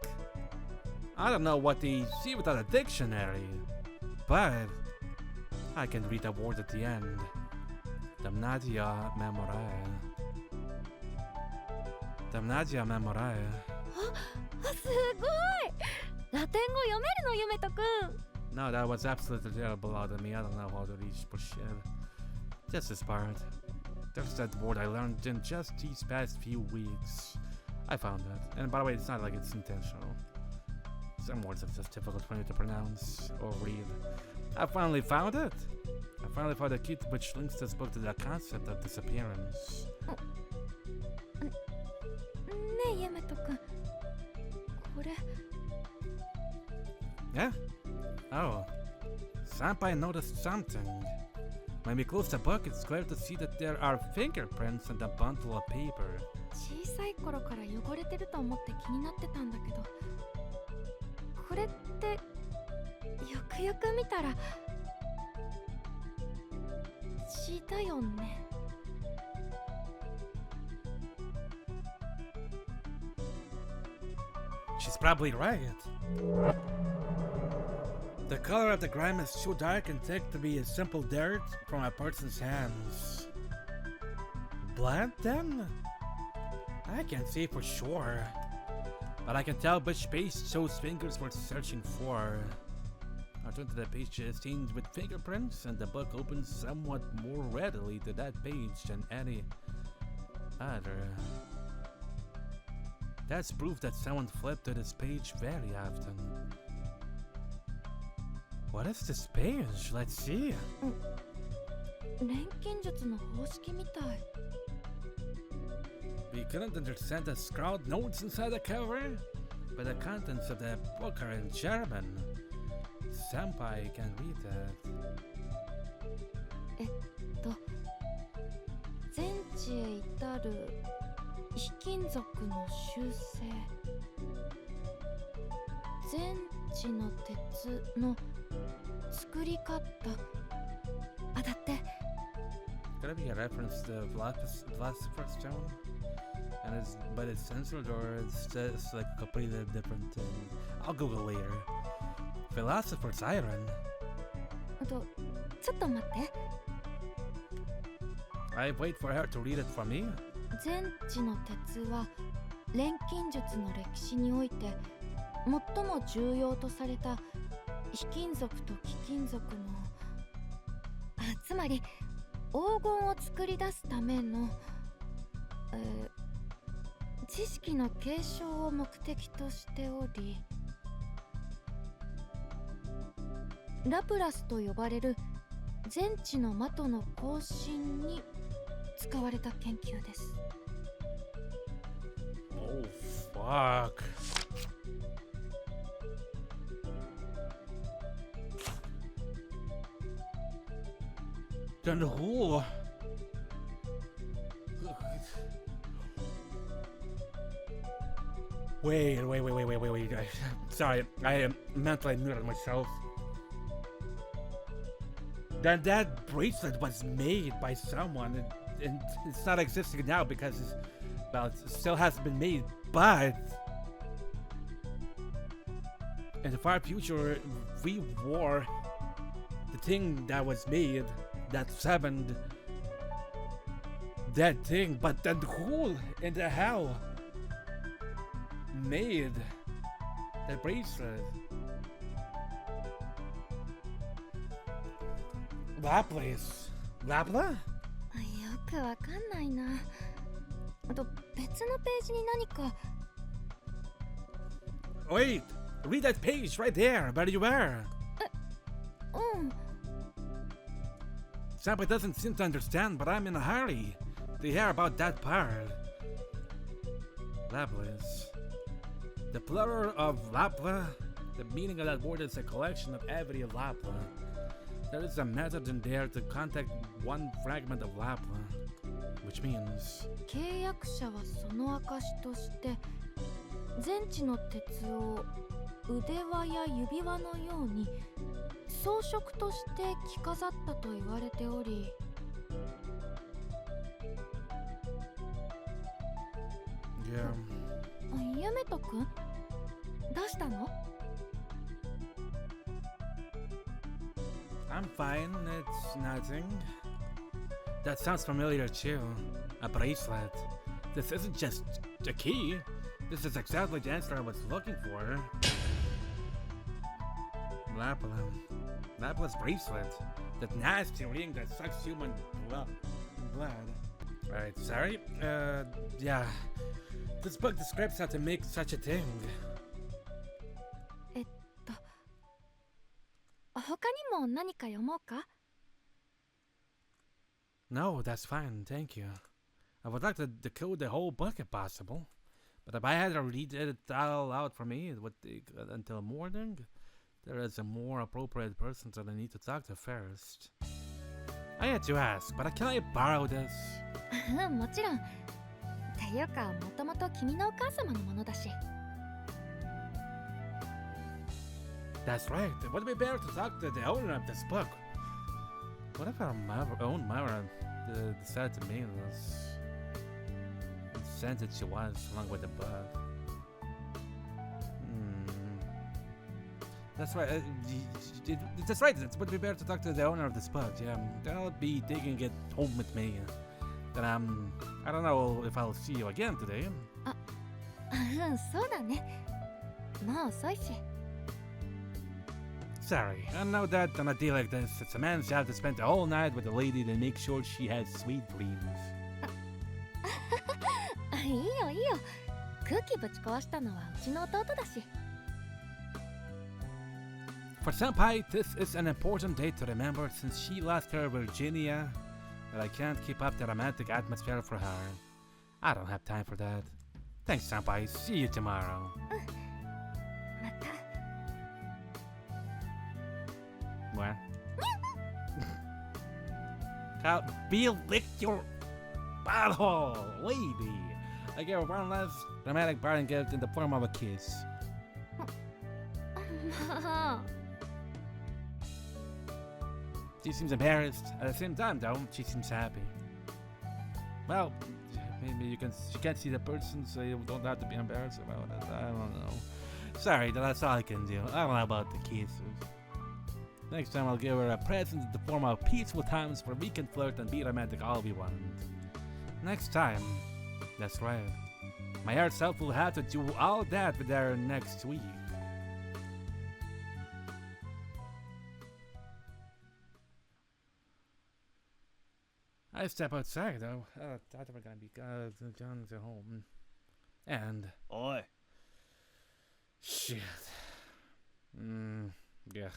I don't know what they see without a dictionary, but I can read a word at the end. Damnadia memorae. Damnadia memorae. すごい。ラテン語読めるの、ゆめとくん。 No, that was absolutely terrible out of me. I don't know how to reach for shit. Just this part. There's that word I learned in just these past few weeks. I found it. And by the way, it's not like it's intentional. Some words are just difficult for me to pronounce or read. I finally found it! I finally found a key which links this book to the concept of disappearance. ねえ、ゆめとくん。これ。 Yeah? Oh. Senpai noticed something. When we close the book, it's clear to see that there are fingerprints in the bundle of paper. 小さい頃から汚れてると思って気になってたんだけど、これってよくよく見たら血だよね。 She's probably right. The color of the grime is too dark and thick to be a simple dirt from a person's hands. Blood, then? I can't say for sure, but I can tell which page those fingers were searching for. I turn to the page stained with fingerprints, and the book opens somewhat more readily to that page than any other. That's proof that someone flipped to this page very often. What is this page? Let's see. 錬金術の方式みたい。 We couldn't understand the scrawled notes inside the cover, but the contents of the book are in German. Senpai can read that. 全地へ至る非金属の習性。全地の鉄の作り方。あ、だって。 Could it be a reference to Philosopher's Stone? But it's censored, or it's just like a completely different thing? I'll Google later. Philosopher's Iron? ちょっと待って。 I wait for her to read it for me. 全地の鉄は錬金術の歴史において最も重要とされた非金属と貴金属のつまり黄金を作り出すための、知識の継承を目的としており、ラプラスと呼ばれる全地の的の更新に使われた研究です。 Oh, fuck. Then who? Wait. Sorry, I mentally muted myself. Then that bracelet was made by someone, and it's not existing now because it still hasn't been made, but in the far future, we wore the thing that was made that summoned that thing, but then who in the hell made the bracelet? Lapis. Lapla? よくわかんないな。あと別のページに何か。 Wait! Read that page right there, where you are! うん。 Senpai doesn't seem to understand, but I'm in a hurry to hear about that part. Lapis. The plural of Lapla. The meaning of that word is a collection of every Lapla. There is a method in there to contact one fragment of Lapla, which means 契約者はその証として全地の鉄を腕輪や指輪のように装飾として着飾ったと言われており、 yeah. ゆめとくんどうしたの？ I'm fine, it's nothing. That sounds familiar too. A bracelet. This isn't just a key. This is exactly the answer I was looking for. Lapla. Lapla's bracelet. That nasty ring that sucks human blood. Alright, sorry. Yeah. This book describes how to make such a thing. 他にも何か読もうか？ No, that's fine, thank you. I would like to decode the whole book if possible. But if I had to read it all out for me, it would take until morning. There is a more appropriate person that I need to talk to first. I had to ask, but can I borrow this? もちろん。っていうか、もともと君のお母様のものだし。 That's right. It would be better to talk to the owner of this book. What if our own mother decided to mail us and sent it to us along with the book? That's right. That's right. It would be better to talk to the owner of this book. Yeah, I'll be taking it home with me. Then I don't know if I'll see you again today. そうだね。もう遅いし。 Sorry, I know that on a day like this, it's a man's job to spend the whole night with a lady to make sure she has sweet dreams. いいよいいよ。空気ぶち壊したのはうちの弟だし。 For Senpai, this is an important date to remember since she lost her Virginia, but I can't keep up the romantic atmosphere for her. I don't have time for that. Thanks, Senpai. See you tomorrow. また。 What? How Bill lick your butthole, lady. I gave her one last dramatic parting gift in the form of a kiss. まあ。 She seems embarrassed. At the same time, though, she seems happy. Well, maybe she can't see the person, so you don't have to be embarrassed about it. I don't know. Sorry, that's all I can do. I don't know about the kisses. Next time I'll give her a present in the form of peaceful times where we can flirt and be romantic all we want. Next time. That's right. My heart self will have to do all that with her next week. I step outside though. Thought we were gonna be gone to home. And Oi. shit. Yeah.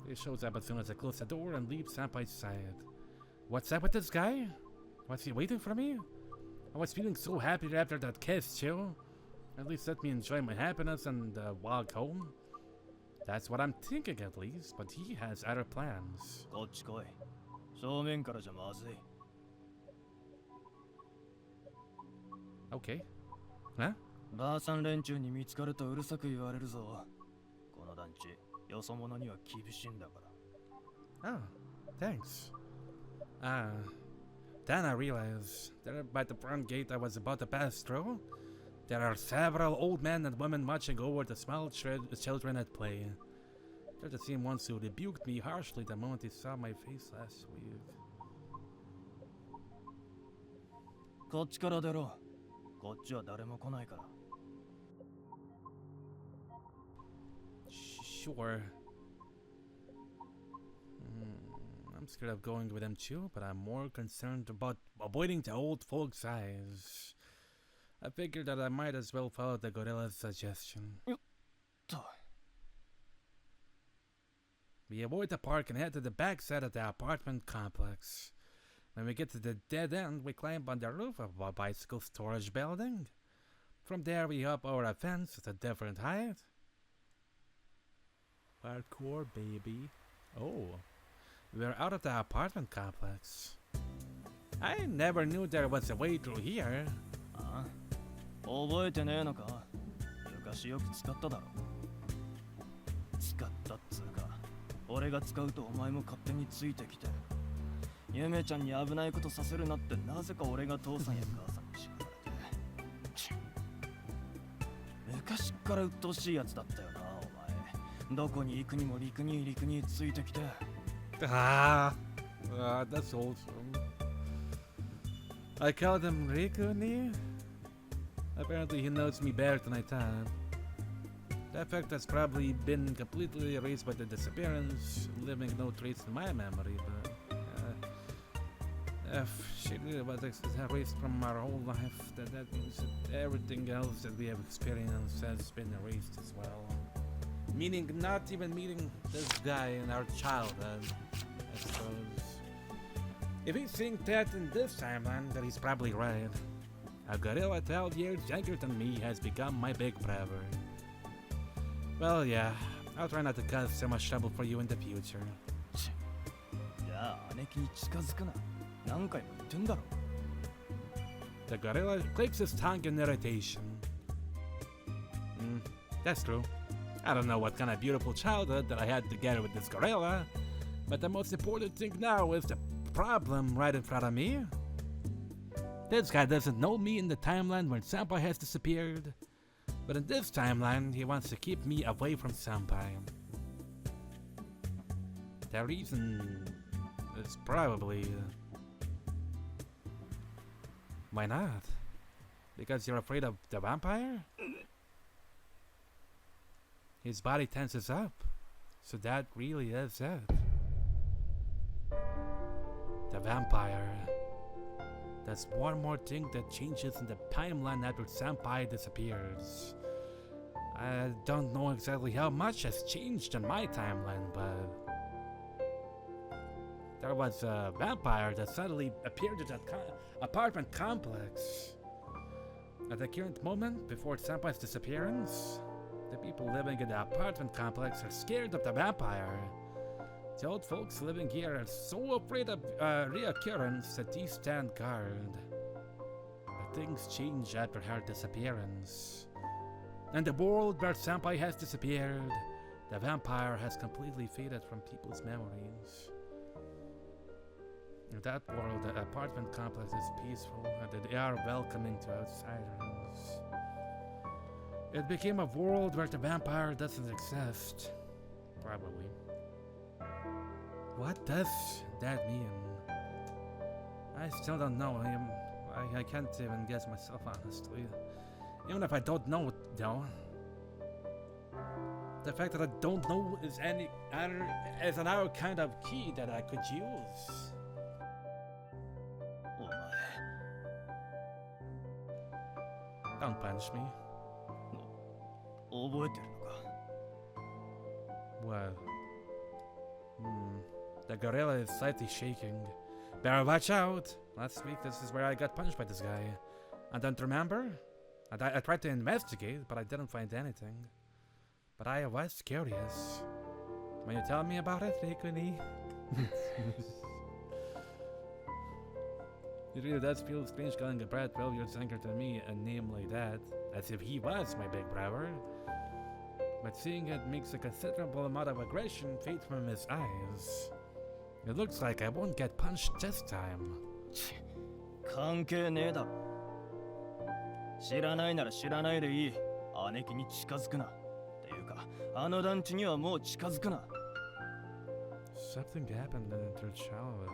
He shows up as soon as I close the door and leaves Senpai's side. What's up with this guy? Was he waiting for me? I was feeling so happy after that kiss, too. At least let me enjoy my happiness and walk home. That's what I'm thinking at least, but he has other plans. こっち来い。正面からじゃまずい。Okay. Huh? ばあさん連中に見つかるとうるさく言われるぞ。この団地、よそ者には厳しいんだから。Oh, thanks. Then I realized there by the front gate I was about to pass through, there are several old men and women watching over the small children at play. They're the same ones who rebuked me harshly the moment they saw my face last week. こっちから出ろ。こっちは誰も来ないから。Sure. I'm scared of going with them too, but I'm more concerned about avoiding the old folks' eyes. I figured that I might as well follow the gorilla's suggestion. We avoid the park and head to the back side of the apartment complex. When we get to the dead end, we climb on the roof of a bicycle storage building. From there, we hop over a fence at a different height. Parkour, baby. Oh, we're out of the apartment complex. I never knew there was a way through here. ああ、覚えてねえのか。昔よく使っただろ。使ったっつうか、俺が使うとお前も勝手についてきて。ゆめちゃんに危ないことさせるなってなぜか俺が父さんや母さんに叱られて。昔から鬱陶しいやつだったよな、お前。どこに行くにも陸についてきて。That's wholesome. I called him Rikuni. Apparently he knows me better than I thought. That fact has probably been completely erased by the disappearance, leaving no trace in my memory, but if she really was erased from our whole life, that means that everything else that we have experienced has been erased as well. Meaning not even meeting this guy in our childhood, I suppose. If he's seeing that in this timeline, then he's probably right. A gorilla 12 years younger than me has become my big brother. Well, yeah, I'll try not to cause so much trouble for you in the future. じゃあ姉貴に近づくな。何回も言ってんだろ。The gorilla clicks his tongue in irritation. That's true. I don't know what kind of beautiful childhood that I had together with this gorilla, but the most important thing now is the problem right in front of me. This guy doesn't know me in the timeline when Senpai has disappeared, but in this timeline, he wants to keep me away from Senpai. The reason is probably... Why not? Because you're afraid of the vampire? His body tenses up, so that really is it. The vampire. That's one more thing that changes in the timeline after Senpai disappears. I don't know exactly how much has changed in my timeline, but... There was a vampire that suddenly appeared at that apartment complex. At the current moment, before Senpai's disappearance, the people living in the apartment complex are scared of the vampire. The old folks living here are so afraid of reoccurrence that they stand guard. But things change after her disappearance. In the world where Senpai has disappeared, the vampire has completely faded from people's memories. In that world, the apartment complex is peaceful and they are welcoming to outsiders. It became a world where the vampire doesn't exist. Probably. What does that mean? I still don't know. I can't even guess myself, honestly. Even if I don't know it, though. The fact that I don't know is another kind of key that I could use. お前。 Don't punch me. 覚えてるのか。 What? The gorilla is slightly shaking. Better watch out! Last week, this is where I got punched by this guy. I don't remember? I tried to investigate, but I didn't find anything. But I was curious. Will you tell me about it, Reikuni? It really does feel strange calling a brat 12 years younger than me a name like that, as if he was my big brother. But seeing it makes a considerable amount of aggression fade from his eyes. It looks like I won't get punched this time. 関係ねえだろ。知らないなら知らないでいい。姉貴に近づくな。っていうか、あの団地にはもう近づくな。 Something happened in their childhood.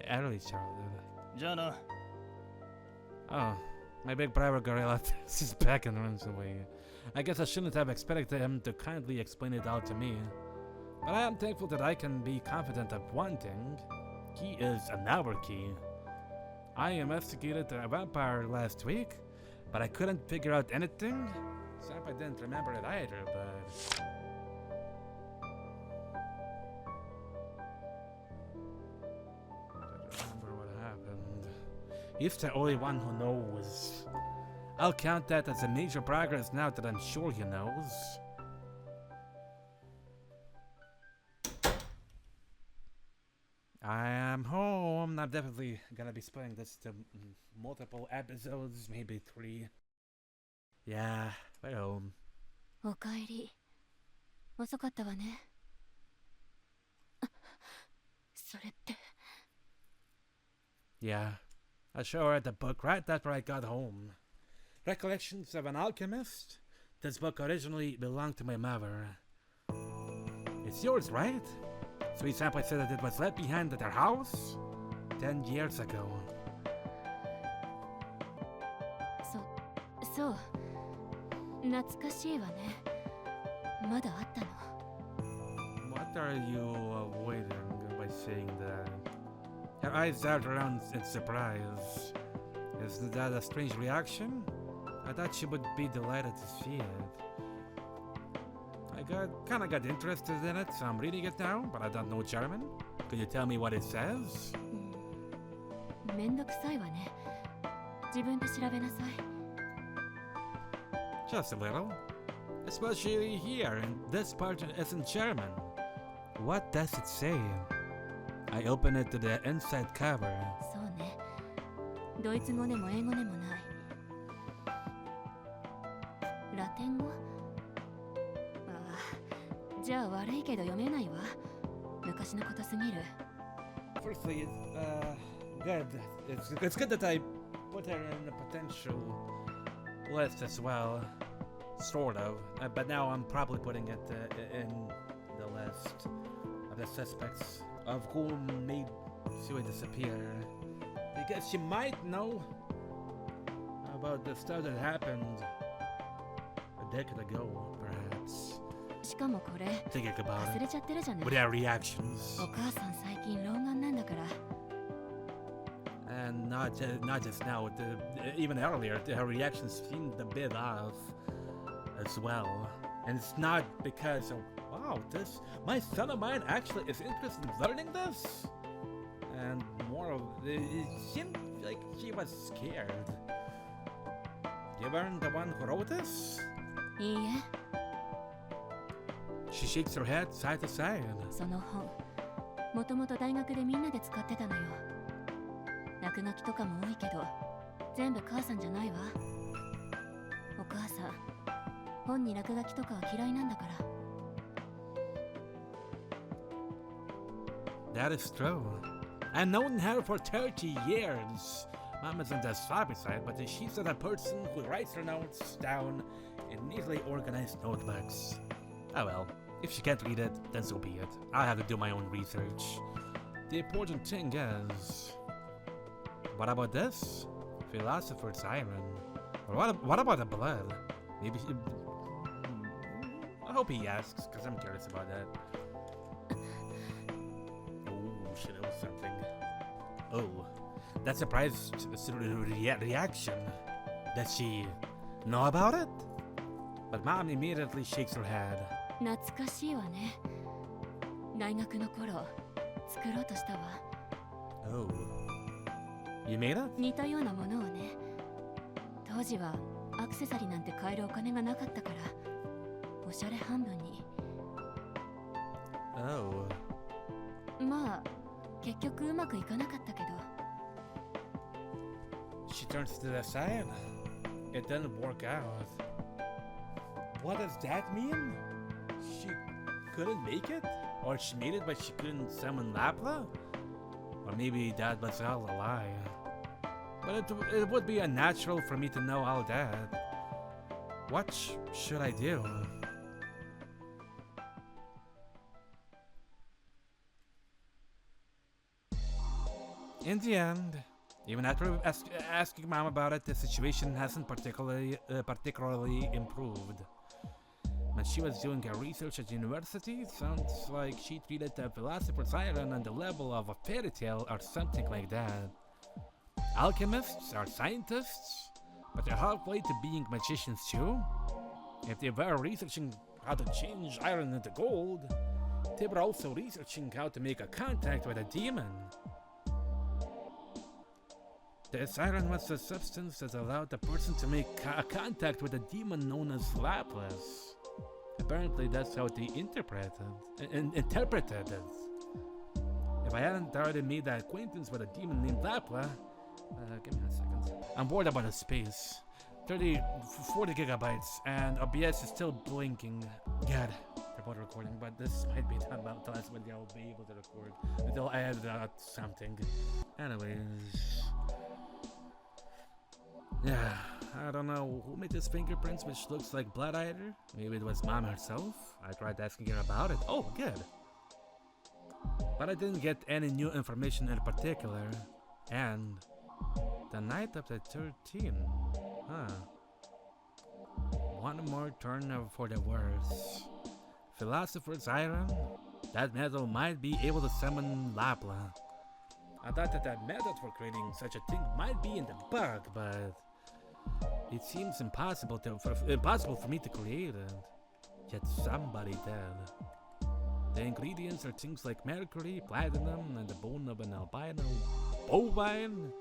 Early childhood. じゃあな。 Oh, my big brother gorilla is back and runs away. I guess I shouldn't have expected him to kindly explain it all to me. But I am thankful that I can be confident of one thing. He is an hour key. I investigated a vampire last week, but I couldn't figure out anything. Senpai didn't remember it either, but... I don't remember what happened. He's the only one who knows. I'll count that as a major progress now that I'm sure he knows. I am home. I'm definitely gonna be splitting this to multiple episodes, maybe 3. Yeah, we're home. おかえり。遅かったわね。それって。 Yeah, I sure read the book right after I got home. Recollections of an Alchemist? This book originally belonged to my mother. It's yours, right? Sui-senpai said that it was left behind at their house 10 years ago. そう。懐かしいわね。まだあったの。 What are you avoiding by saying that? Her eyes darted around in surprise. Isn't that a strange reaction? I thought she would be delighted to see it. I kinda got interested in it, so I'm reading it now, but I don't know German. Could you tell me what it says? めんどくさいわね。自分で調べなさい。 Just a little. Especially here, and this part is in German. What does it say? I open it to the inside cover. そうね。ドイツ語でも英語でもない。ラテン語？じゃあ悪いけど読めないわ。昔のことすぎる。 Firstly, good. It's good that I put her in a potential list as well. Sort of. But now I'm probably putting it in the list of the suspects of who made Sui disappear. Because she might know about the stuff that happened a decade ago, perhaps. しかもこれ Thinking about 忘れ it. ちゃってるじゃない。 With their reactions. お母さん最近老眼なんだから。 And not just now, even earlier, her reactions seemed a bit off as well. And it's not because of, wow, my son of mine actually is interested in learning this? And more of, it seemed like she was scared. You weren't the one who wrote this? いいえ。 She shakes her head side to side. その本、もともと大学でみんなで使ってたのよ。落書きとかも多いけど、全部母さんじゃないわ。お母さん、本に落書きとかは嫌いなんだから。 That is true. I've known her for 30 years. Mom isn't the sloppy side, but she's the person who writes her notes down in neatly organized notebooks. Oh well, if she can't read it, then so be it. I'll have to do my own research. The important thing is... What about this? Philosopher's Iron. Or what about the blood? Maybe she... I hope he asks, because I'm curious about that. Oh, she knows something. Oh, that surprised reaction. Does she know about it? But Mom immediately shakes her head. 懐かしいわね。大学の頃、作ろうとしたわ。 Oh. You made it? 似たようなものをね。当時はアクセサリーなんて買えるお金がなかったから、おしゃれ半分に。 Oh. まあ、結局うまくいかなかったけど。 She turns to the side. It didn't work out. What does that mean? She couldn't make it? Or she made it but she couldn't summon Lapla? Or maybe that was all a lie. But it would be unnatural for me to know all that. What should I do? In the end, even after asking Mom about it, the situation hasn't particularly improved. When she was doing her research at university, sounds like she treated the Philosopher's Island on the level of a fairy tale or something like that. Alchemists are scientists, but they're halfway to being magicians too. If they were researching how to change iron into gold, they were also researching how to make a contact with a demon. This iron was the substance that allowed the person to make a contact with a demon known as Lapis. Apparently that's how they interpreted it. If I hadn't already made that acquaintance with a demon named Lapla, give me a second. I'm worried about his space. 40 gigabytes, and OBS is still blinking. God, they're both recording, but this might be the last video I'll be able to record. They'll add something. Anyways. Yeah, I don't know who made these fingerprints, which looks like blood either. Maybe it was Mom herself. I tried asking her about it. Oh, good. But I didn't get any new information in particular. And the night of the 13th. Huh. One more turn for the worse. Philosopher's Iron? That metal might be able to summon Lapla. I thought that method for creating such a thing might be in the book, but it seems impossible for me to create it. Yet somebody did. The ingredients are things like mercury, platinum, and the bone of an albino bovine.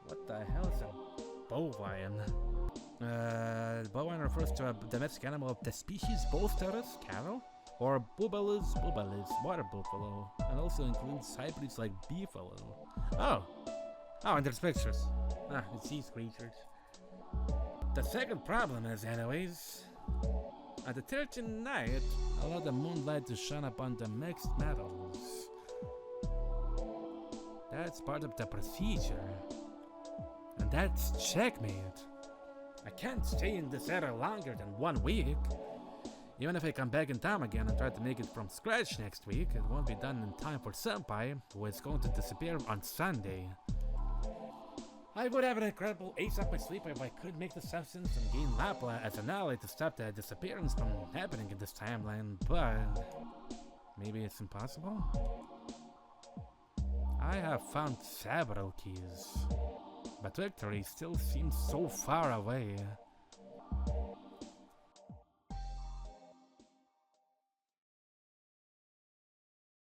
What the hell is a bovine? Bovine refers to a domestic animal of the species Bolsterus cattle, or Bubalus water buffalo, and also includes hybrids like beefalo. Oh, and there's pictures. It's these creatures. The second problem is, anyways, at the 13th night, allow the moonlight to shine upon the mixed metals. That's part of the procedure. And that's checkmate. I can't stay in this era longer than 1 week. Even if I come back in time again and try to make it from scratch next week, it won't be done in time for Senpai, who is going to disappear on Sunday. I would have an incredible ace up my sleeve if I could make the substance and gain Lapla as an ally to stop the disappearance from happening in this timeline, but maybe it's impossible? I have found several keys, but victory still seems so far away.